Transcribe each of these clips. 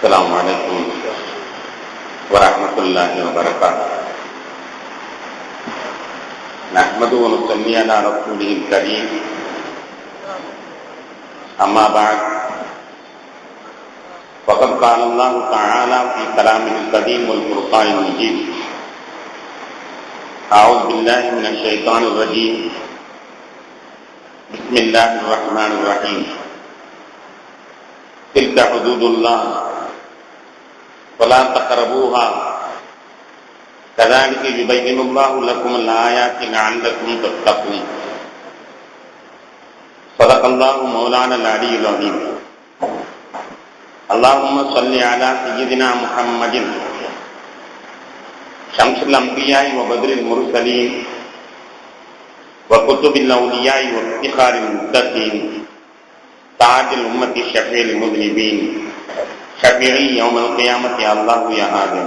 السلام عليكم ورحمة الله وبركاته. نحمده ونصلي على رسوله الكريم. أما بعد، فقد قال الله تعالى في كلامه القديم والفرقان المجيد: أعوذ بالله من الشيطان الرجيم. بسم الله الرحمن الرحيم. تلك حدود الله فلا تقربوها كذلك يبين الله لكم الآيات لعلكم تتقون. صدق الله مولانا العلي العظيم. اللهم صل على سيدنا محمد شمس الأنبياء وبدر المرسلين وكتب الأولياء وافتخار المتقين تاج الأمة الشفيع المذنبين شفيعي يوم القيامة يا الله يا هادي.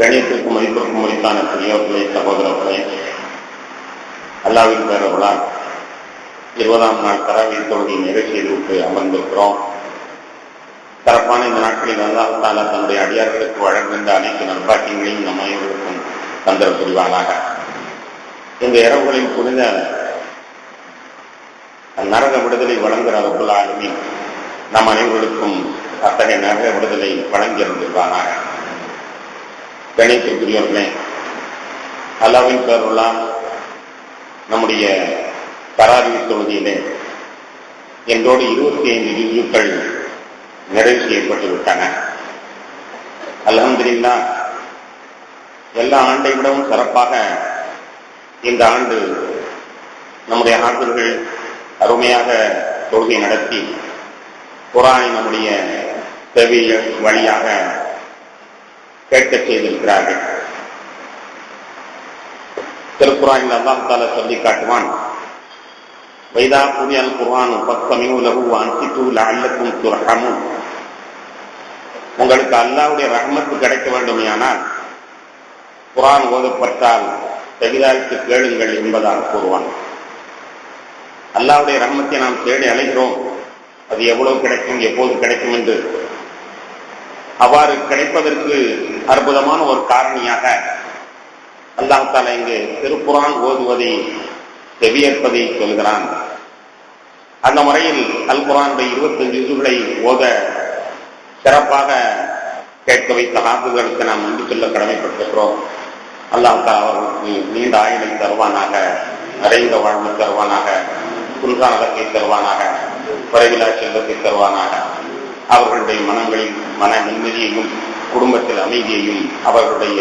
கணியத்திற்கும் மதிப்பிற்கும் மதிப்பான பெரியோர்களே, சகோதரர்களே, அல்லாஹ்வின் பேரர்களால் 20ஆம் நாள் தராவீஹ் தொழுகை நிறைவு செய்துவிட்டு அமர்ந்திருக்கிறோம். சிறப்பான இந்த நாட்களில் அல்லாஹ் தஆலா தன்னுடைய அடியார்களுக்கு வழங்குகின்ற அனைத்து நற்பாக்கியங்களையும் நம் அனைவருக்கும் தந்திர புரிவானாக. இந்த இரவுகளின் புனித நரக விடுதலை வழங்குகிற ரப்புல் ஆலமீன் நம் அனைவருக்கும் அத்தகைய நரக விடுதலை வழங்கியிருந்திருவானாக. கணியத்திற்குரியவர்களே, அல்லாஹ்வின் பேரர்களால் நம்முடைய தராவீஹ் தொழுகையிலே என்றோடு 25 ஜுஸ்கள் நிறைவு செய்யப்பட்டு விட்டன. அல்ஹம்துலில்லாஹ், எல்லா ஆண்டை விடவும் சிறப்பாக இந்த ஆண்டு நம்முடைய ஆசிரியர்கள் அருமையாக தொழுகை நடத்தி குர்ஆனை நம்முடைய செவி வழியாக கேட்க செய்திருக்கிறார்கள். திருக்குர்ஆனில் அல்லாஹ் தஆலா சொல்லி காட்டுவான்: வைதா குரிஅல் குர்ஆனு ஃபஸ்தமிஉ லஹு வஅன்சிது லஅல்லக்கும் துர்ஹமூன். உங்களுக்கு அல்லாஹ்வுடைய ரஹ்மத் கிடைக்க வேண்டுமானால் குர்ஆன் ஓதப்பட்டால் செவிதாய்த்து கேளுங்கள் என்பதாக கூறுவான். அல்லாஹ்வுடைய ரஹ்மத்தை நாம் தேடி அலைகிறோம். அது எவ்வளவு கிடைக்கும், எப்போது கிடைக்கும் என்று அவ்வாறு கிடைப்பதற்கு அற்புதமான ஒரு காரணியாக அல்லாஹ் தஆலா இங்கு திருக்குர்ஆன் ஓதுவதை செவியேற்பதை சொல்கிறான். அந்த முறையில் அல் குர்ஆனுடைய 25 ஜுஸ்களை ஓத சிறப்பாக கேட்க வைத்த ஹாஃபிஸ்களுக்கு நாம் நன்றி சொல்ல கடமைப்பட்டிருக்கிறோம். அல்லாஹ் தஆலா அவர்களுக்கு நீண்ட ஆயுளை தருவானாக, நிறைந்த வாழ்வு தருவானாக, குன்றான நலத்தை தருவானாக, குறைவிலா செல்வத்தை தருவானாக. அவர்களுடைய மனங்களில் மன நிம்மதியையும் குடும்பத்தில் அமைதியையும் அவர்களுடைய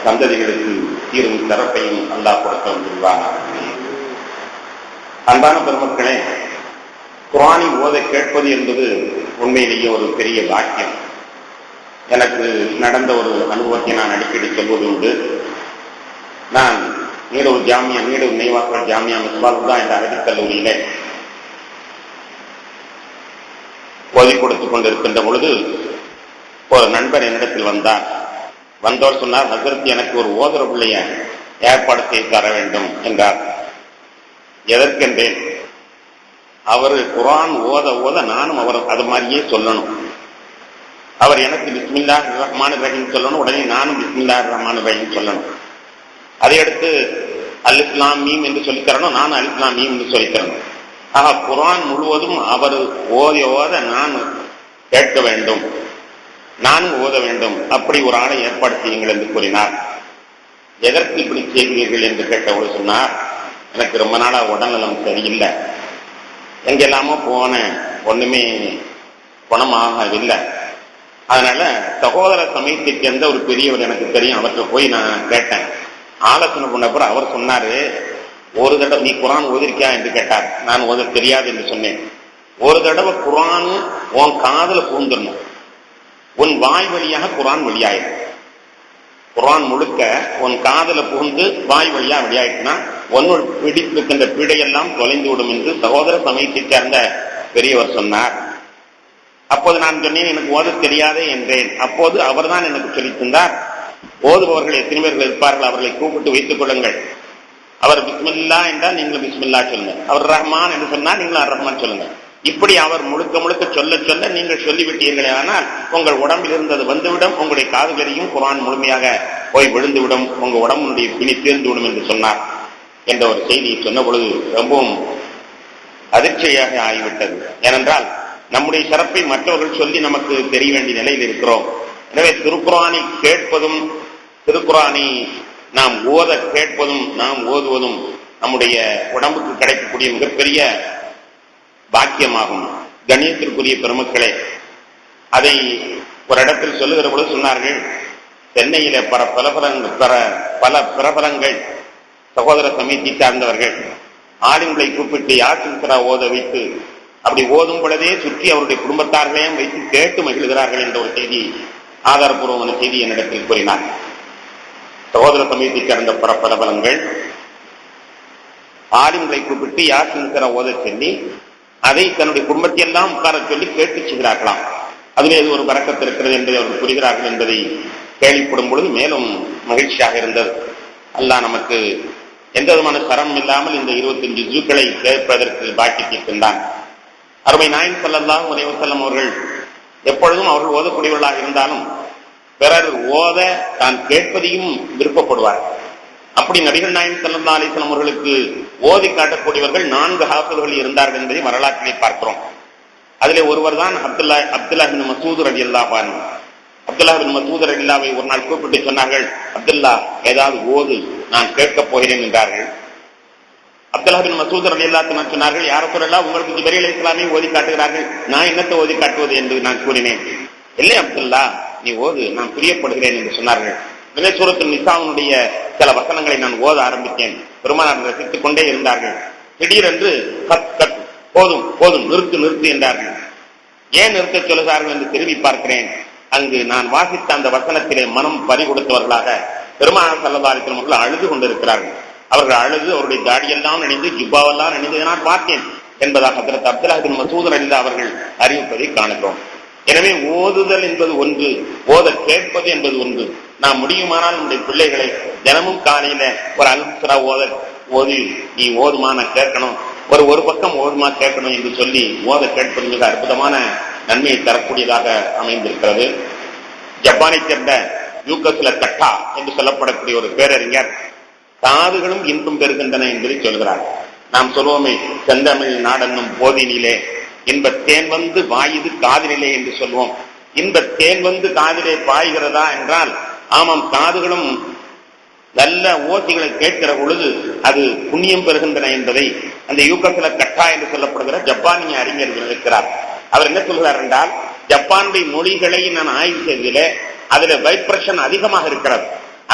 சந்ததிகளுக்கு தீரும் சிறப்பையும் அல்லாஹ் கொடுக்க வந்துள்ளானாக. அன்பான பெருமக்களே, குர்ஆனை ஓத கேட்பது என்பது உண்மையிலேயே ஒரு பெரிய பாக்கியம். எனக்கு நடந்த ஒரு அனுபவத்தை நான் அடிக்கடி சொல்வது உண்டு. நான் நீடூர் நெய்வாக்கல் ஜாமியா மிஸ்பாஹுல்லா என்ற அரபிக் கல்லூரியிலே ஓதிக் கொடுத்துக் கொண்டிருக்கின்ற பொழுது ஒரு நண்பர் என்னிடத்தில் வந்தார். வந்தவர் சொன்னார், ஹஸரத், எனக்கு ஒரு ஓதுற பிள்ளைய ஏற்பாடு செய்து தர வேண்டும் என்றார். எதற்கென்றேன், அவர் குர்ஆன் ஓத ஓத நானும் அவர் அது மாதிரியே சொல்லணும். அவர் எனக்கு பிஸ்மில்லாஹிர் ரஹ்மானிர் ரஹீம் சொல்லணும், உடனே நானும் பிஸ்மில்லாஹிர் ரஹ்மானிர் ரஹீம் சொல்லணும். அதையடுத்து அலிஃப் லாம் மீம் என்று சொல்லித் தரணும், நானும் அலிஃப் லாம் மீம் என்று சொல்லித் தரணும். ஆக குர்ஆன் முழுவதும் அவர் ஓத நான் கேட்க வேண்டும், நானும் ஓத வேண்டும். அப்படி ஒரு ஆளை ஏற்பாடு செய்யுங்கள் என்று கூறினார். எதற்கு இப்படி செய்கிறீர்கள் என்று கேட்டவங்க சொன்னார், எனக்கு ரொம்ப நாளா உடல்நலம் சரியில்லை, எங்கெல்லாமோ போனேன், ஒண்ணுமே குணமாகவில்லை. அதனால சகோதர சமயத்தை சேர்ந்த ஒரு பெரியவர் எனக்கு தெரியும், அவற்றை போய் நான் கேட்டேன். ஆலோசனை பண்ணப்பறம் அவர் சொன்னாரு, ஒரு தடவை நீ குரான் ஓதிருக்கியா என்று கேட்டார். நான் ஓத தெரியாது என்று சொன்னேன். ஒரு தடவை குரான் உன் காதுல பூந்துடணும், உன் வாய் வழியாக குரான் வெளியாயிடும். குரான் முழுக்க உன் காதல புகுந்து வாய் வழியா வெளியாயிட்டுனா உன்னோட பிடித்திருக்கின்ற பீடையெல்லாம் தொலைந்து விடும் என்று சகோதர சமயத்தை சேர்ந்த பெரியவர் சொன்னார். அப்போது நான் சொன்னேன், எனக்கு ஓத தெரியாதே என்றேன். அப்போது அவர் தான் எனக்கு சொல்லித் தந்தார், ஓதுபவர்கள் எத்தனை பேர்கள் இருப்பார்கள், அவர்களை கூப்பிட்டு வைத்துக் கொள்ளுங்கள். அவர் பிஸ்மில்லா என்றால் நீங்களும் பிஸ்மில்லா சொல்லுங்க, அவர் ரஹ்மான் என்று சொன்னால் நீங்களும் அர் ரஹ்மான் சொல்லுங்க. இப்படி அவர் முழுக்க முழுக்க சொல்ல சொல்ல நீங்கள் சொல்லிவிட்டீர்களே ஆனால் உங்கள் உடம்பில் இருந்தது வந்துவிடும், உங்களுடைய காதுகளையும் குரான் முழுமையாக போய் விழுந்துவிடும், உங்க உடம்புடைய பிணி தீர்ந்துவிடும் என்று சொன்னார் என்ற ஒரு செய்தியை சொன்ன பொழுது ரொம்பவும் அதிர்ச்சியாக ஆகிவிட்டது. ஏனென்றால் நம்முடைய சிறப்பை மற்றவர்கள் சொல்லி நமக்கு தெரிய வேண்டிய நிலையில் இருக்கிறோம். எனவே திருக்குரானை கேட்பதும் திருக்குரானை நாம் ஓத கேட்பதும் நாம் ஓதுவதும் நம்முடைய உடம்புக்கு கிடைக்கக்கூடிய மிகப்பெரிய பாக்கியமாகும். கண்ணியத்திற்குரிய பெருமக்களே, அதை ஒரு இடத்தில் சொல்லுகிற பொழுது சொன்னார்கள், சென்னையில பல பிரபலங்கள் சகோதர சமயத்தை சார்ந்தவர்கள் ஆளுங்களை கூப்பிட்டு யாசின் சூரா ஓத வைத்து அப்படி ஓதும் பொழுதே சுற்றி அவருடைய குடும்பத்தார்களையும் வைத்து கேட்டு மகிழ்கிறார்கள் என்ற ஒரு செய்தி, ஆதாரபூர்வமான செய்தி என்னிடத்தில் கூறினார். சகோதர சமயத்தை சார்ந்த பிரபலங்கள் ஆளுங்களை கூப்பிட்டு யாசின் சூரா ஓத சொல்லி அதை தன்னுடைய குடும்பத்தை எல்லாம் உட்கார சொல்லி கேட்டு செய்கிறார்களாம். அதிலே ஒரு பரக்கத்து இருக்கிறது என்பதை அவர்கள் புரிகிறார்கள் என்பதை கேள்விப்படும் பொழுது மேலும் மகிழ்ச்சியாக இருந்தது. அல்லாஹ் நமக்கு எந்த விதமான சிரமம் இல்லாமல் இந்த 25 ஜூக்களை கேட்பதற்கு பாக்கியத்திருக்கின்றான். அருமை நாயகம் ஸல்லல்லாஹு அலைஹி வஸல்லம் அவர்கள் எப்பொழுதும் அவர்கள் ஓதக்கூடியவர்களாக இருந்தாலும் பிறர் ஓத தான் கேட்பதையும் விருப்பப்படுவார். அப்படி நபிகள் நாயகம் ஸல்லல்லாஹு அலைஹி வஸல்லம் அவர்களுக்கு ஓதி காட்டக்கூடியவர்கள் 4 ஹாஃபிழ்கள் இருந்தார்கள் என்பதை வரலாற்றிலே பார்க்கிறோம். அதிலே ஒருவர் தான் அப்துல்லா பின் மசூத் ரலியல்லாஹு அன்ஹு. அப்துல்லா பின் மசூத் ரலியல்லாஹு ஒரு நாள் கூப்பிட்டு சொன்னார்கள், அப்துல்லா ஏதாவது ஓது, நான் கேட்கப் போகிறேன் என்றார்கள். அப்துல்லா பின் மசூத் ரலியல்லாஹு அன்ஹு சொன்னார்கள், யார சொல்லலாம், உங்களுக்கு ஜிப்ரீல் அலைஹிஸ்ஸலாமை ஓதி காட்டுகிறார்கள், நான் என்னத்தை ஓதி காட்டுவது என்று நான் கூறினேன். இல்லை அப்துல்லா, நீ ஓது, நான் பிரியப்படுகிறேன் என்று சொன்னார்கள். சூரத்துல் நிசாவுடைய சில வசனங்களை நான் ஓத ஆரம்பித்தேன். பெருமானார் ரசித்துக் கொண்டே இருந்தார்கள். திடீரென்று போதும் போதும் நிறுத்து நிறுத்து என்றார்கள். ஏன் நிறுத்த சொல்லுகிறார்கள் என்று திரும்பி பார்க்கிறேன். அங்கு நான் வாசித்த அந்த வசனத்திலே மனம் பறி கொடுத்தவர்களாக பெருமானார் ஸல்லல்லாஹு அலைஹி வஸல்லம் அவர்கள் அழுது கொண்டிருக்கிறார்கள். அவர்கள் அழுது அவருடைய தாடியெல்லாம் நினைந்து ஜிப்பாவெல்லாம் நினைந்து நான் பார்த்தேன் என்பதாக ஹஜ்ரத் அப்துல்லா பின் மசூத் ரலியல்லாஹு அவர்கள் அறிவிப்பதை காணுகிறோம். எனவே ஓதுதல் என்பது ஒன்று, ஓத கேட்பது என்பது ஒன்று. நாம் முடியுமானால் நம்முடைய பிள்ளைகளை தினமும் காலையில ஒரு அல்சரா ஓதி நீ ஓதுமா நான் கேட்கணும், ஒரு பக்கம் ஓதுமா கேட்கணும் என்று சொல்லி ஓத கேட்பது மிக அற்புதமான நன்மையை தரக்கூடியதாக அமைந்திருக்கிறது. ஜப்பானை சேர்ந்த யூகஸ்ல கட்டா என்று சொல்லப்படக்கூடிய ஒரு பேரறிஞர் காதுகளும் இன்பம் பெறுகின்றன என்பதை சொல்கிறார். நாம் சொல்வோமே, செந்தமிழ் நாடென்னும் போதினிலே இன்பத்தேன் வந்து வாயுது காதினிலே என்று சொல்வோம். இன்பத்தேன் வந்து காதிலே பாய்கிறதா என்றால் ஆமாம், காதுகளும் நல்ல ஓசைகளை கேட்கிற பொழுது அது புண்ணியம் பெறுகின்றன என்பதை அந்த யூகஸ்ல கட்டா என்று சொல்லப்படுகிற ஜப்பானிய அறிஞர்கள் இருக்கிறார். அவர் என்ன சொல்கிறார் என்றால், ஜப்பானுடைய மொழிகளை நான் ஆய்வு செய்ததிலே அதுல வைப்ரஷன் அதிகமாக இருக்கிறது.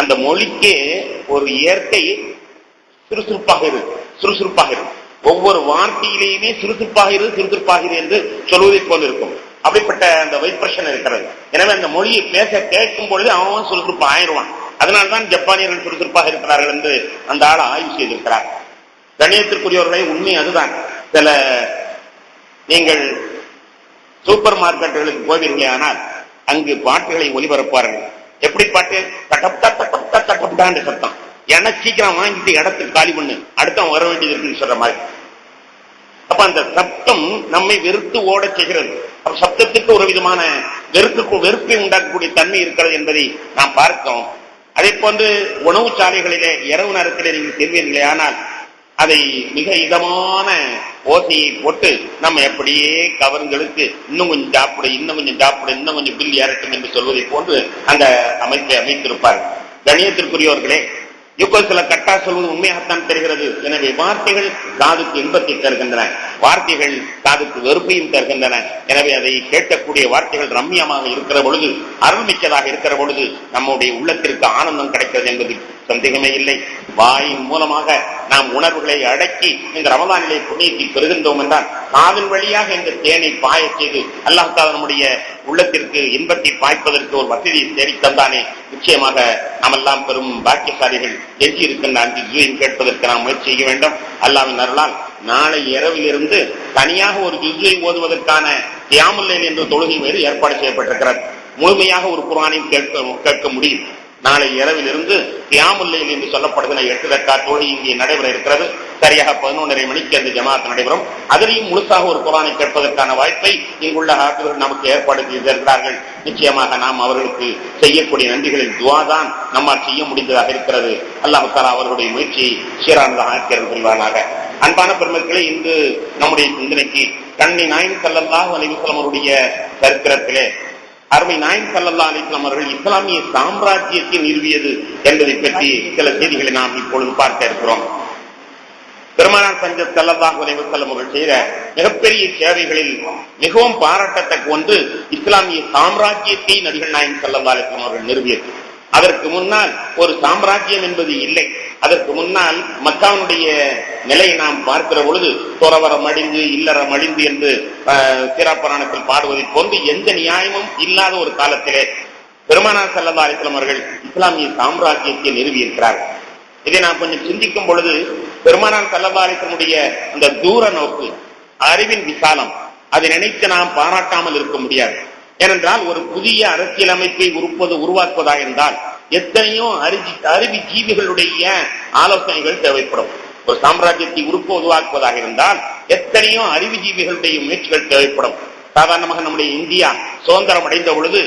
அந்த மொழிக்கு ஒரு இயற்கை சுறுசுறுப்பாக இருக்கு. ஒவ்வொரு வார்த்தையிலேயுமே சுறுசுறுப்பாகிறது என்று சொல்வதை போல் இருக்கும். அப்படிப்பட்ட அந்த வைப்ரஷன் இருக்கிறது. எனவே அந்த மொழியை பேச கேட்கும் பொழுது அவன் சுறுசுறுப்பு ஆயிடுவான். அதனால்தான் ஜப்பானியர்கள் சுறுசுறுப்பாக இருக்கிறார்கள் என்று அந்த ஆளை ஆய்வு செய்திருக்கிறார். கணியத்திற்குரியவர்களை உண்மை அதுதான். சில நீங்கள் சூப்பர் மார்க்கெட்டுகளுக்கு போவீர்களே ஆனால் அங்கு பாட்டுகளை ஒலிபரப்பார்கள். எப்படி பாட்டு? தட்டப்டா தட்டப்டா தட்டப்டா என்ற சத்தம். ஏன்னா சீக்கிரம் வாங்கிட்டு இடத்துக்கு காலி பண்ணு, அடுத்த வர வேண்டியது இருக்குன்னு சொல்ற மாதிரி. அப்ப அந்த சப்தம் நம்மை வெறுத்து ஓட செய்கிறது. அப்ப சப்தத்துக்கு ஒரு விதமான வெறுப்பை உண்டாக்கக்கூடிய தன்மை இருக்கிறது என்பதை நாம் பார்க்கிறோம். அதே போன்று உணவு சாலைகளிலே இரவு நேரத்திலே நீங்கள் செல்வீர்களே ஆனால் அதை மிக இதமான ஓசையை போட்டு நம்ம எப்படியே கவர்ந்தெடுத்து இன்னும் கொஞ்சம் சாப்பிடு, இன்னும் கொஞ்சம் பில் ஏறட்டும் என்று சொல்வதை போன்று அந்த அமைப்பை அமைத்திருப்பார்கள். கணியத்திற்குரியவர்களே, யூகஸ்ல கட்டா சொல்வது உண்மையாகத்தான் தெரிகிறது. எனவே வார்த்தைகள் காதுக்கு இன்பத்தை தருகின்றன. வார்த்தைகள் காதுக்கு வெறுப்பையும் தருகின்றன. எனவே அதை கேட்கக்கூடிய வார்த்தைகள் ரம்யமாக இருக்கிற பொழுது, அருள்மிக்கதாக இருக்கிற பொழுது நம்முடைய உள்ளத்திற்கு ஆனந்தம் கிடைக்கிறது என்பது சந்தேகமே இல்லை. வாயின் மூலமாக நாம் உணர்வுகளை அடக்கி இந்த ரமதானிலே புண்ணியத்தை பெறுகின்றோம் என்றால் காதல் வழியாக இந்த தேனை பாய செய்து அல்லாஹ் தஆலா நம்முடைய உள்ளத்திற்கு இன்பத்தை பாய்ப்பதற்கு ஒரு வசதியை தேடி தந்தானே. நிச்சயமாக நாம் எல்லாம் பெரும் பாக்கியசாலிகள். எஞ்சி இருக்கின்ற அந்த ஜுஸையும் கேட்பதற்கு நாம் முயற்சி செய்ய வேண்டும். அல்லாஹ்வின் அருளால் நாளை இரவிலிருந்து தனியாக ஒரு ஜுஸை ஓதுவதற்கான கியாமுல் லைல் என்ற தொழுகை வேறு ஏற்பாடு செய்யப்பட்டிருக்கிறது. முழுமையாக ஒரு குர்ஆனையும் கேட்க முடியும். நாளை இரவிலிருந்து கியாமுல் லைல் என்று சொல்லப்படுகிற 8 ரக்காத் தொழுகை இங்கே நடைபெற இருக்கிறது. சரியாக 11:30 மணிக்கு அந்த ஜமாத் நடைபெறும். அதிலையும் முழுசாக ஒரு குர்ஆனை கேட்பதற்கான வாய்ப்பை இங்குள்ள ஆசிரியர்கள் நமக்கு ஏற்பாடு செய்திருக்கிறார்கள். நிச்சயமாக நாம் அவர்களுக்கு செய்யக்கூடிய நன்றிகளின் துஆ தான் நம்மால் செய்ய முடிந்ததாக இருக்கிறது. அல்லாஹ் தஆலா அவர்களுடைய முயற்சியை சீரானதாக ஆக்கியர்கள் புரிவானாக. அன்பான பெருமக்களே, இன்று நம்முடைய சிந்தனைக்கு கண்மணி நாயகம் ஸல்லல்லாஹு அலைஹி வஸல்லம் அவருடைய சரித்திரத்திலே அருமை நாயகம் ஸல்லல்லாஹு அலைஹி வஸல்லம் அவர்கள் இஸ்லாமிய சாம்ராஜ்யத்தை நிறுவியது என்பதை பற்றி சில செய்திகளை நாம் இப்பொழுது பார்க்க இருக்கிறோம். பெருமானார் ஸல்லல்லாஹு அலைஹி வஸல்லம் அவர்கள் செய்த மிகப்பெரிய சேவைகளில் மிகவும் பாராட்டத்தக்க ஒன்று இஸ்லாமிய சாம்ராஜ்யத்தை நபிகள் நாயகம் ஸல்லல்லாஹு அலைஹி வஸல்லம் அவர்கள் நிறுவியது. அதற்கு முன்னால் ஒரு சாம்ராஜ்யம் என்பது இல்லை. அதற்கு முன்னால் மக்காவுடைய நிலையை நாம் பார்க்கிற பொழுது துறவரம் அழிந்து இல்லறம் அழிந்து என்று சீராப்புராணத்தில் பாடுவதை போன்று எந்த நியாயமும் இல்லாத ஒரு காலத்திலே பெருமானார் ஸல்லல்லாஹு அலைஹி வஸல்லம் அவர்கள் இஸ்லாமிய சாம்ராஜ்யத்தை நிறுவியிருக்கிறார்கள். இதை நாம் கொஞ்சம் சிந்திக்கும் பொழுது பெருமானார் ஸல்லல்லாஹு அலைஹி வஸல்லம் அந்த தூர நோக்கு, அறிவின் விசாலம், அதை நினைத்து நாம் பாராட்டாமல் இருக்க முடியாது. ஏனென்றால் ஒரு புதிய அரசியலமைப்பை உருவாக்குவதாக இருந்தால் எத்தனையோ அறிவி ஜீவிகளுடைய ஆலோசனைகள் தேவைப்படும். ஒரு சாம்ராஜ்யத்தை உருவாக்குவதாக இருந்தால் எத்தனையோ அறிவுஜீவிகளுடைய முயற்சிகள் தேவைப்படும். சாதாரணமாக நம்முடைய இந்தியா சுதந்திரம் அடைந்த பொழுது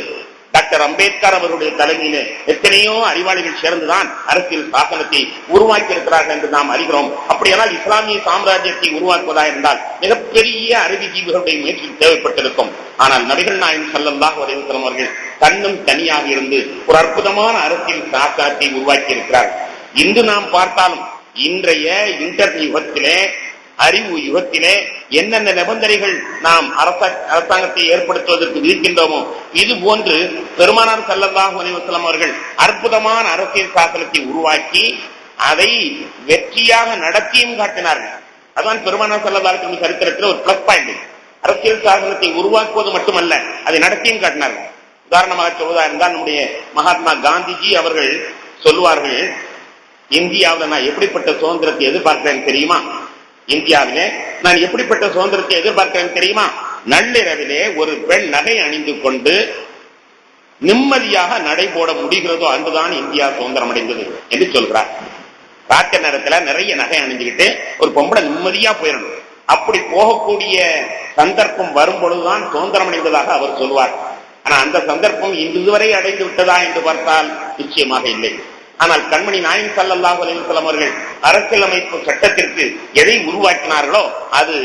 டாக்டர் அம்பேத்கர் அவருடைய தலைமையிலே எத்தனையோ அறிவாளிகள் சேர்ந்துதான் அரசியல் சாசனத்தை உருவாக்கி இருக்கிறார்கள் என்று நாம் அறிகிறோம். அப்படியானால் இஸ்லாமிய சாம்ராஜ்யத்தை உருவாக்குவதாக இருந்தால் மிகப்பெரிய அறிவுஜீவிகளுடைய முயற்சி தேவைப்பட்டிருக்கும். ஆனால் நபிகள் நாயகம் ஸல்லல்லாஹு அலைஹி வஸல்லம் அவர்கள் தன்னும் தனியாக இருந்து ஒரு அற்புதமான அரசியல் சாசனத்தை உருவாக்கி இருக்கிறார்கள். இன்று நாம் பார்த்தாலும் இன்றைய இன்டர்நெட் யுகத்திலே, அறிவு யுகத்திலே என்னென்ன நிபந்தனைகள் நாம் அரசாங்கத்தை ஏற்படுத்துவதற்கு விதிக்கின்றோமோ இது போன்று பெருமானார் ஸல்லல்லாஹு அலைஹி வஸல்லம் அவர்கள் அற்புதமான அரசியல் சாசனத்தை உருவாக்கி அதை வெற்றியாக நடத்தியும் காட்டினார்கள். அதான் பெருமானார் ஸல்லல்லாஹு அலைஹி வஸல்லம் சரித்திரத்தில் ஒரு பிளஸ் பாயிண்ட். அரசியல் சாசனத்தை உருவாக்குவது மட்டுமல்ல, அதை நடத்தியும் காட்டினார்கள். உதாரணமாக சொல்வதா இருந்தால் நம்முடைய மகாத்மா காந்திஜி அவர்கள் சொல்லுவார்கள், இந்தியாவில் நான் எப்படிப்பட்ட சுதந்திரத்தை எதிர்பார்க்கிறேன் தெரியுமா? இந்தியாவிலே நான் எப்படிப்பட்ட சுதந்திரத்தை எதிர்பார்க்கிறேன் தெரியுமா? நள்ளிரவிலே ஒரு பெண் நகை அணிந்து கொண்டு நிம்மதியாக நடைபோட முடிகிறதோ அன்றுதான் இந்தியா சுதந்திரம் அடைந்தது என்று சொல்கிறார். ராத்திரி நேரத்துல நிறைய நகை அணிஞ்சுக்கிட்டு ஒரு பொம்பளை நிம்மதியா போயிடணும். அப்படி போகக்கூடிய சந்தர்ப்பம் வரும் பொழுதுதான் சுதந்திரம் அடைந்ததாக அவர் சொல்வார். ஆனா அந்த சந்தர்ப்பம் இதுவரை அடைந்து விட்டதா என்று பார்த்தால் நிச்சயமாக இல்லை. ஆனால் கண்மணி நாயகம் ஸல்லல்லாஹு அலைஹி வஸல்லம் அவர்கள் அரசியலமைப்பு சட்டத்திற்கு எதை உருவாக்கினார்களோ அது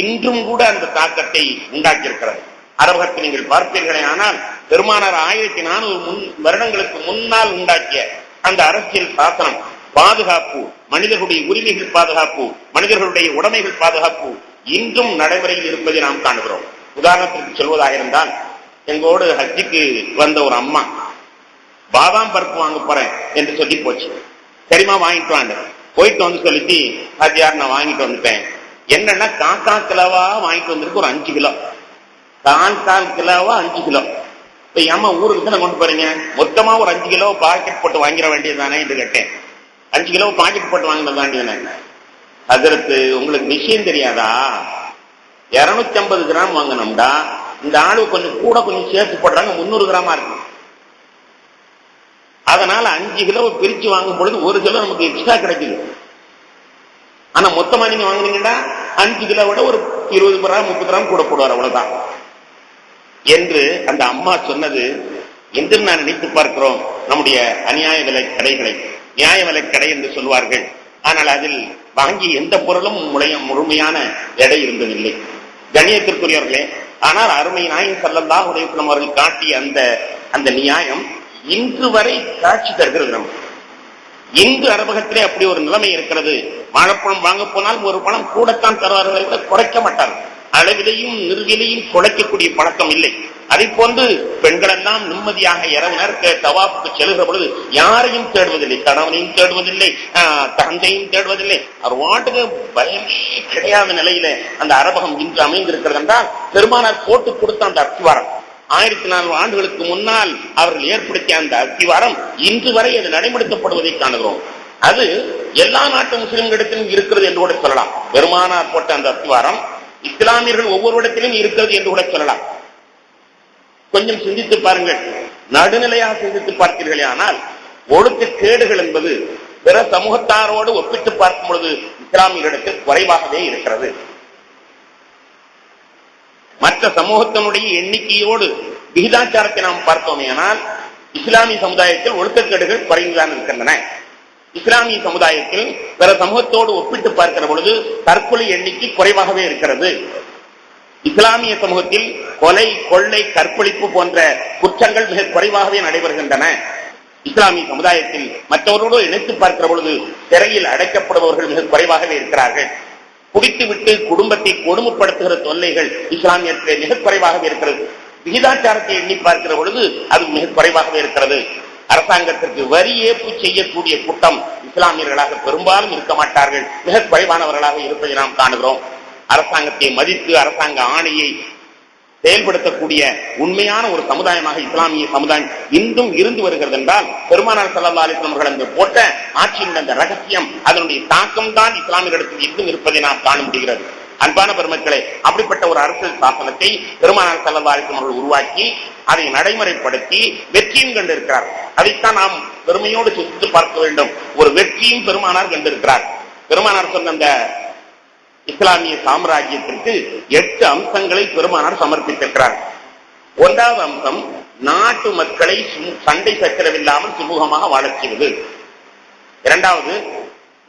இன்றும் கூட அந்த தாக்கத்தை உண்டாக்கியிருக்கிறது. அரபகத்தை நீங்கள் பார்ப்பீர்களே ஆனால் பெருமானார் 1400 வருடங்களுக்கு முன்னால் உண்டாக்கிய அந்த அரசியல் சாசனம், பாதுகாப்பு, மனிதர்களுடைய உரிமைகள் பாதுகாப்பு, மனிதர்களுடைய உடைமைகள் பாதுகாப்பு இன்றும் நடைமுறையில் இருப்பதை நாம் காணுகிறோம். உதாரணத்திற்கு சொல்வதாக இருந்தால், எங்களோடு ஹஜ்ஜுக்கு வந்த ஒரு அம்மா பாதாம் பருப்பு வாங்க போறேன் என்று சொல்லி போச்சு. சரிமா வாங்கிட்டு வாங்க. போயிட்டு வந்து சொல்லிட்டு ஹஜ்ஜியார் நான் வாங்கிட்டு வந்துட்டேன். என்னன்னா காக்கா கிலோவா வாங்கிட்டு வந்திருக்கு, ஒரு 5 கிலோ. கால் கிலோவா 5 கிலோ. இப்ப ஏமா ஊருக்கு தானே கொண்டு போறீங்க, மொத்தமா ஒரு 5 கிலோ பாக்கெட் போட்டு வாங்கிட வேண்டியதுதானே என்று கேட்டேன். 5 கிலோ பாக்கெட் போட்டு வாங்கிட வேண்டியதுதானே. அதற்கு உங்களுக்கு விஷயம் தெரியாதா? 250 கிராம் வாங்கணும்டா, இந்த ஆளு கொஞ்சம் கூட கொஞ்சம் சேர்த்து போடுறாங்க, 300 கிராமா இருக்கு. அதனால 5 கிலோ பிரிச்சு வாங்கும் பொழுது 1 கிலோ நமக்கு எக்ஸ்ட்ரா கிடைக்குது. ஆனா மொத்தமா நீங்க வாங்குறீங்கன்னா 5 கிலோ விட ஒரு 20 கிராம் 30 கிராம் கூட போடுவார், அவ்வளவுதான் என்று அந்த அம்மா சொன்னது என்று நான் நினைத்து பார்க்கிறோம். நம்முடைய அநியாய விலை கடைகளை நியாய விலை கடை என்று சொல்வார்கள். ஆனால் அதில் வாங்கி எந்த பொருளும் முழுமையான எடை இருந்ததில்லை. கண்ணியத்திற்குரியவர்களே, ஆனால் அருமை நாயகம் ஸல்லல்லாஹு அலைஹி வஸல்லம் அவர்கள் காட்டிய அந்த நியாயம் இன்று வரை காட்சி தருகிறது. இந்து அரபகத்திலே அப்படி ஒரு நிலைமை இருக்கிறது. வாழைப்பழம் வாங்க போனால் ஒரு பழம் கூடத்தான் தருவார்களை விட குறைக்க மாட்டார்கள். அளவிலையும் நிறுவிலையும் குறைக்கக்கூடிய பழக்கம் இல்லை. அதை போன்று பெண்கள் எல்லாம் நிம்மதியாக இரவினர் தவாப்புக்கு செல்கிற பொழுது யாரையும் தேடுவதில்லை, கணவனையும் தேடுவதில்லை, தந்தையும் தேடுவதில்லை. அவர் வாட்டுக்கு பயமே கிடையாத நிலையில அந்த அரபகம் இன்று அமைந்திருக்கிறது என்றால் பெருமானார் போட்டு கொடுத்த அந்த அத்திவாரம் 1400 ஆண்டுகளுக்கு முன்னால் அவர்கள் ஏற்படுத்திய அந்த அத்திவாரம் இன்று வரை அது நடைமுறைப்படுத்தப்படுவதை காணுகிறோம். அது எல்லா நாட்டு முஸ்லிம்களிடத்திலும் இருக்கிறது என்று கூட சொல்லலாம். பெருமானார் போட்ட அந்த அத்திவாரம் இஸ்லாமியர்கள் ஒவ்வொரு இடத்திலும் இருக்கிறது என்று கூட சொல்லலாம். கொஞ்சம் சிந்தித்து பாருங்கள், நடுநிலையாக சிந்தித்து பார்த்தீர்களே ஆனால் ஒழுக்க கேடுகள் என்பது பிற சமூகத்தாரோடு ஒப்பிட்டு பார்க்கும் பொழுது இஸ்லாமியர்களிடத்தில் குறைவாகவே இருக்கிறது. மற்ற சமூகத்தினுடைய எண்ணிக்கையோடு விகிதாச்சாரத்தை நாம் பார்த்தோமே ஆனால் இஸ்லாமிய சமுதாயத்தில் ஒழுக்கக்கேடுகள் குறைந்துதான் இருக்கின்றன. இஸ்லாமிய சமுதாயத்தில் பிற சமூகத்தோடு ஒப்பிட்டு பார்க்கிற பொழுது தற்கொலை எண்ணிக்கை குறைவாகவே இருக்கிறது. இஸ்லாமிய சமூகத்தில் கொலை, கொள்ளை, கற்பழிப்பு போன்ற குற்றங்கள் மிக குறைவாகவே நடைபெறுகின்றன. இஸ்லாமிய சமுதாயத்தில் மற்றவர்களோடு இணைத்து பார்க்கிற பொழுது சிறையில் அடைக்கப்படுபவர்கள் மிக குறைவாகவே இருக்கிறார்கள். குடித்துவிட்டு குடும்பத்தை கொடுமைப்படுத்துகிற தொல்லைகள் இஸ்லாமியத்திலே மிக குறைவாகவே இருக்கிறது. விகிதாச்சாரத்தை எண்ணி பார்க்கிற பொழுது அது மிக குறைவாகவே இருக்கிறது. அரசாங்கத்திற்கு வரி ஏற்பு செய்யக்கூடிய கூட்டம் இஸ்லாமியர்களாக பெரும்பாலும் இருக்க மாட்டார்கள், மிக குறைவானவர்களாக இருப்பதை நாம் காணுகிறோம். அரசாங்கத்தை மதித்து அரசாங்க ஆணையை செயல்படுத்தக்கூடிய உண்மையான ஒரு சமுதாயமாக இஸ்லாமிய சமுதாயம் இன்றும் இருந்து வருகிறது என்றால் பெருமானார் ஸல்லல்லாஹு அலைஹி வஸல்லம் அவர்கள் அந்த போட்ட ஆட்சியின் அந்த ரகசியம், அதனுடைய தாக்கம் தான் இஸ்லாமியர்களிடத்தில் இன்றும் இருப்பதை நாம் காண முடிகிறது. அன்பான பெருமக்களே, அப்படிப்பட்ட ஒரு அரசியல் சாசனத்தை பெருமானார் ஸல்லல்லாஹு அலைஹி வஸல்லம் அவர்கள் உருவாக்கி அதை நடைமுறைப்படுத்தி வெற்றியும் கண்டிருக்கிறார். அதைத்தான் நாம் பெருமையோடு சிந்தித்து பார்க்க வேண்டும். ஒரு வெற்றியும் பெருமானார் கண்டிருக்கிறார். பெருமானார் சொன்ன அந்த இஸ்லாமிய சாம்ராஜ்யத்திற்கு 8 அம்சங்களை பெருமானார் சமர்ப்பித்திருக்கிறார். 1வது அம்சம், நாட்டு மக்களை சண்டை சச்சரவில்லாமல் சுமூகமாக வாழச் செய்வது. 2வது,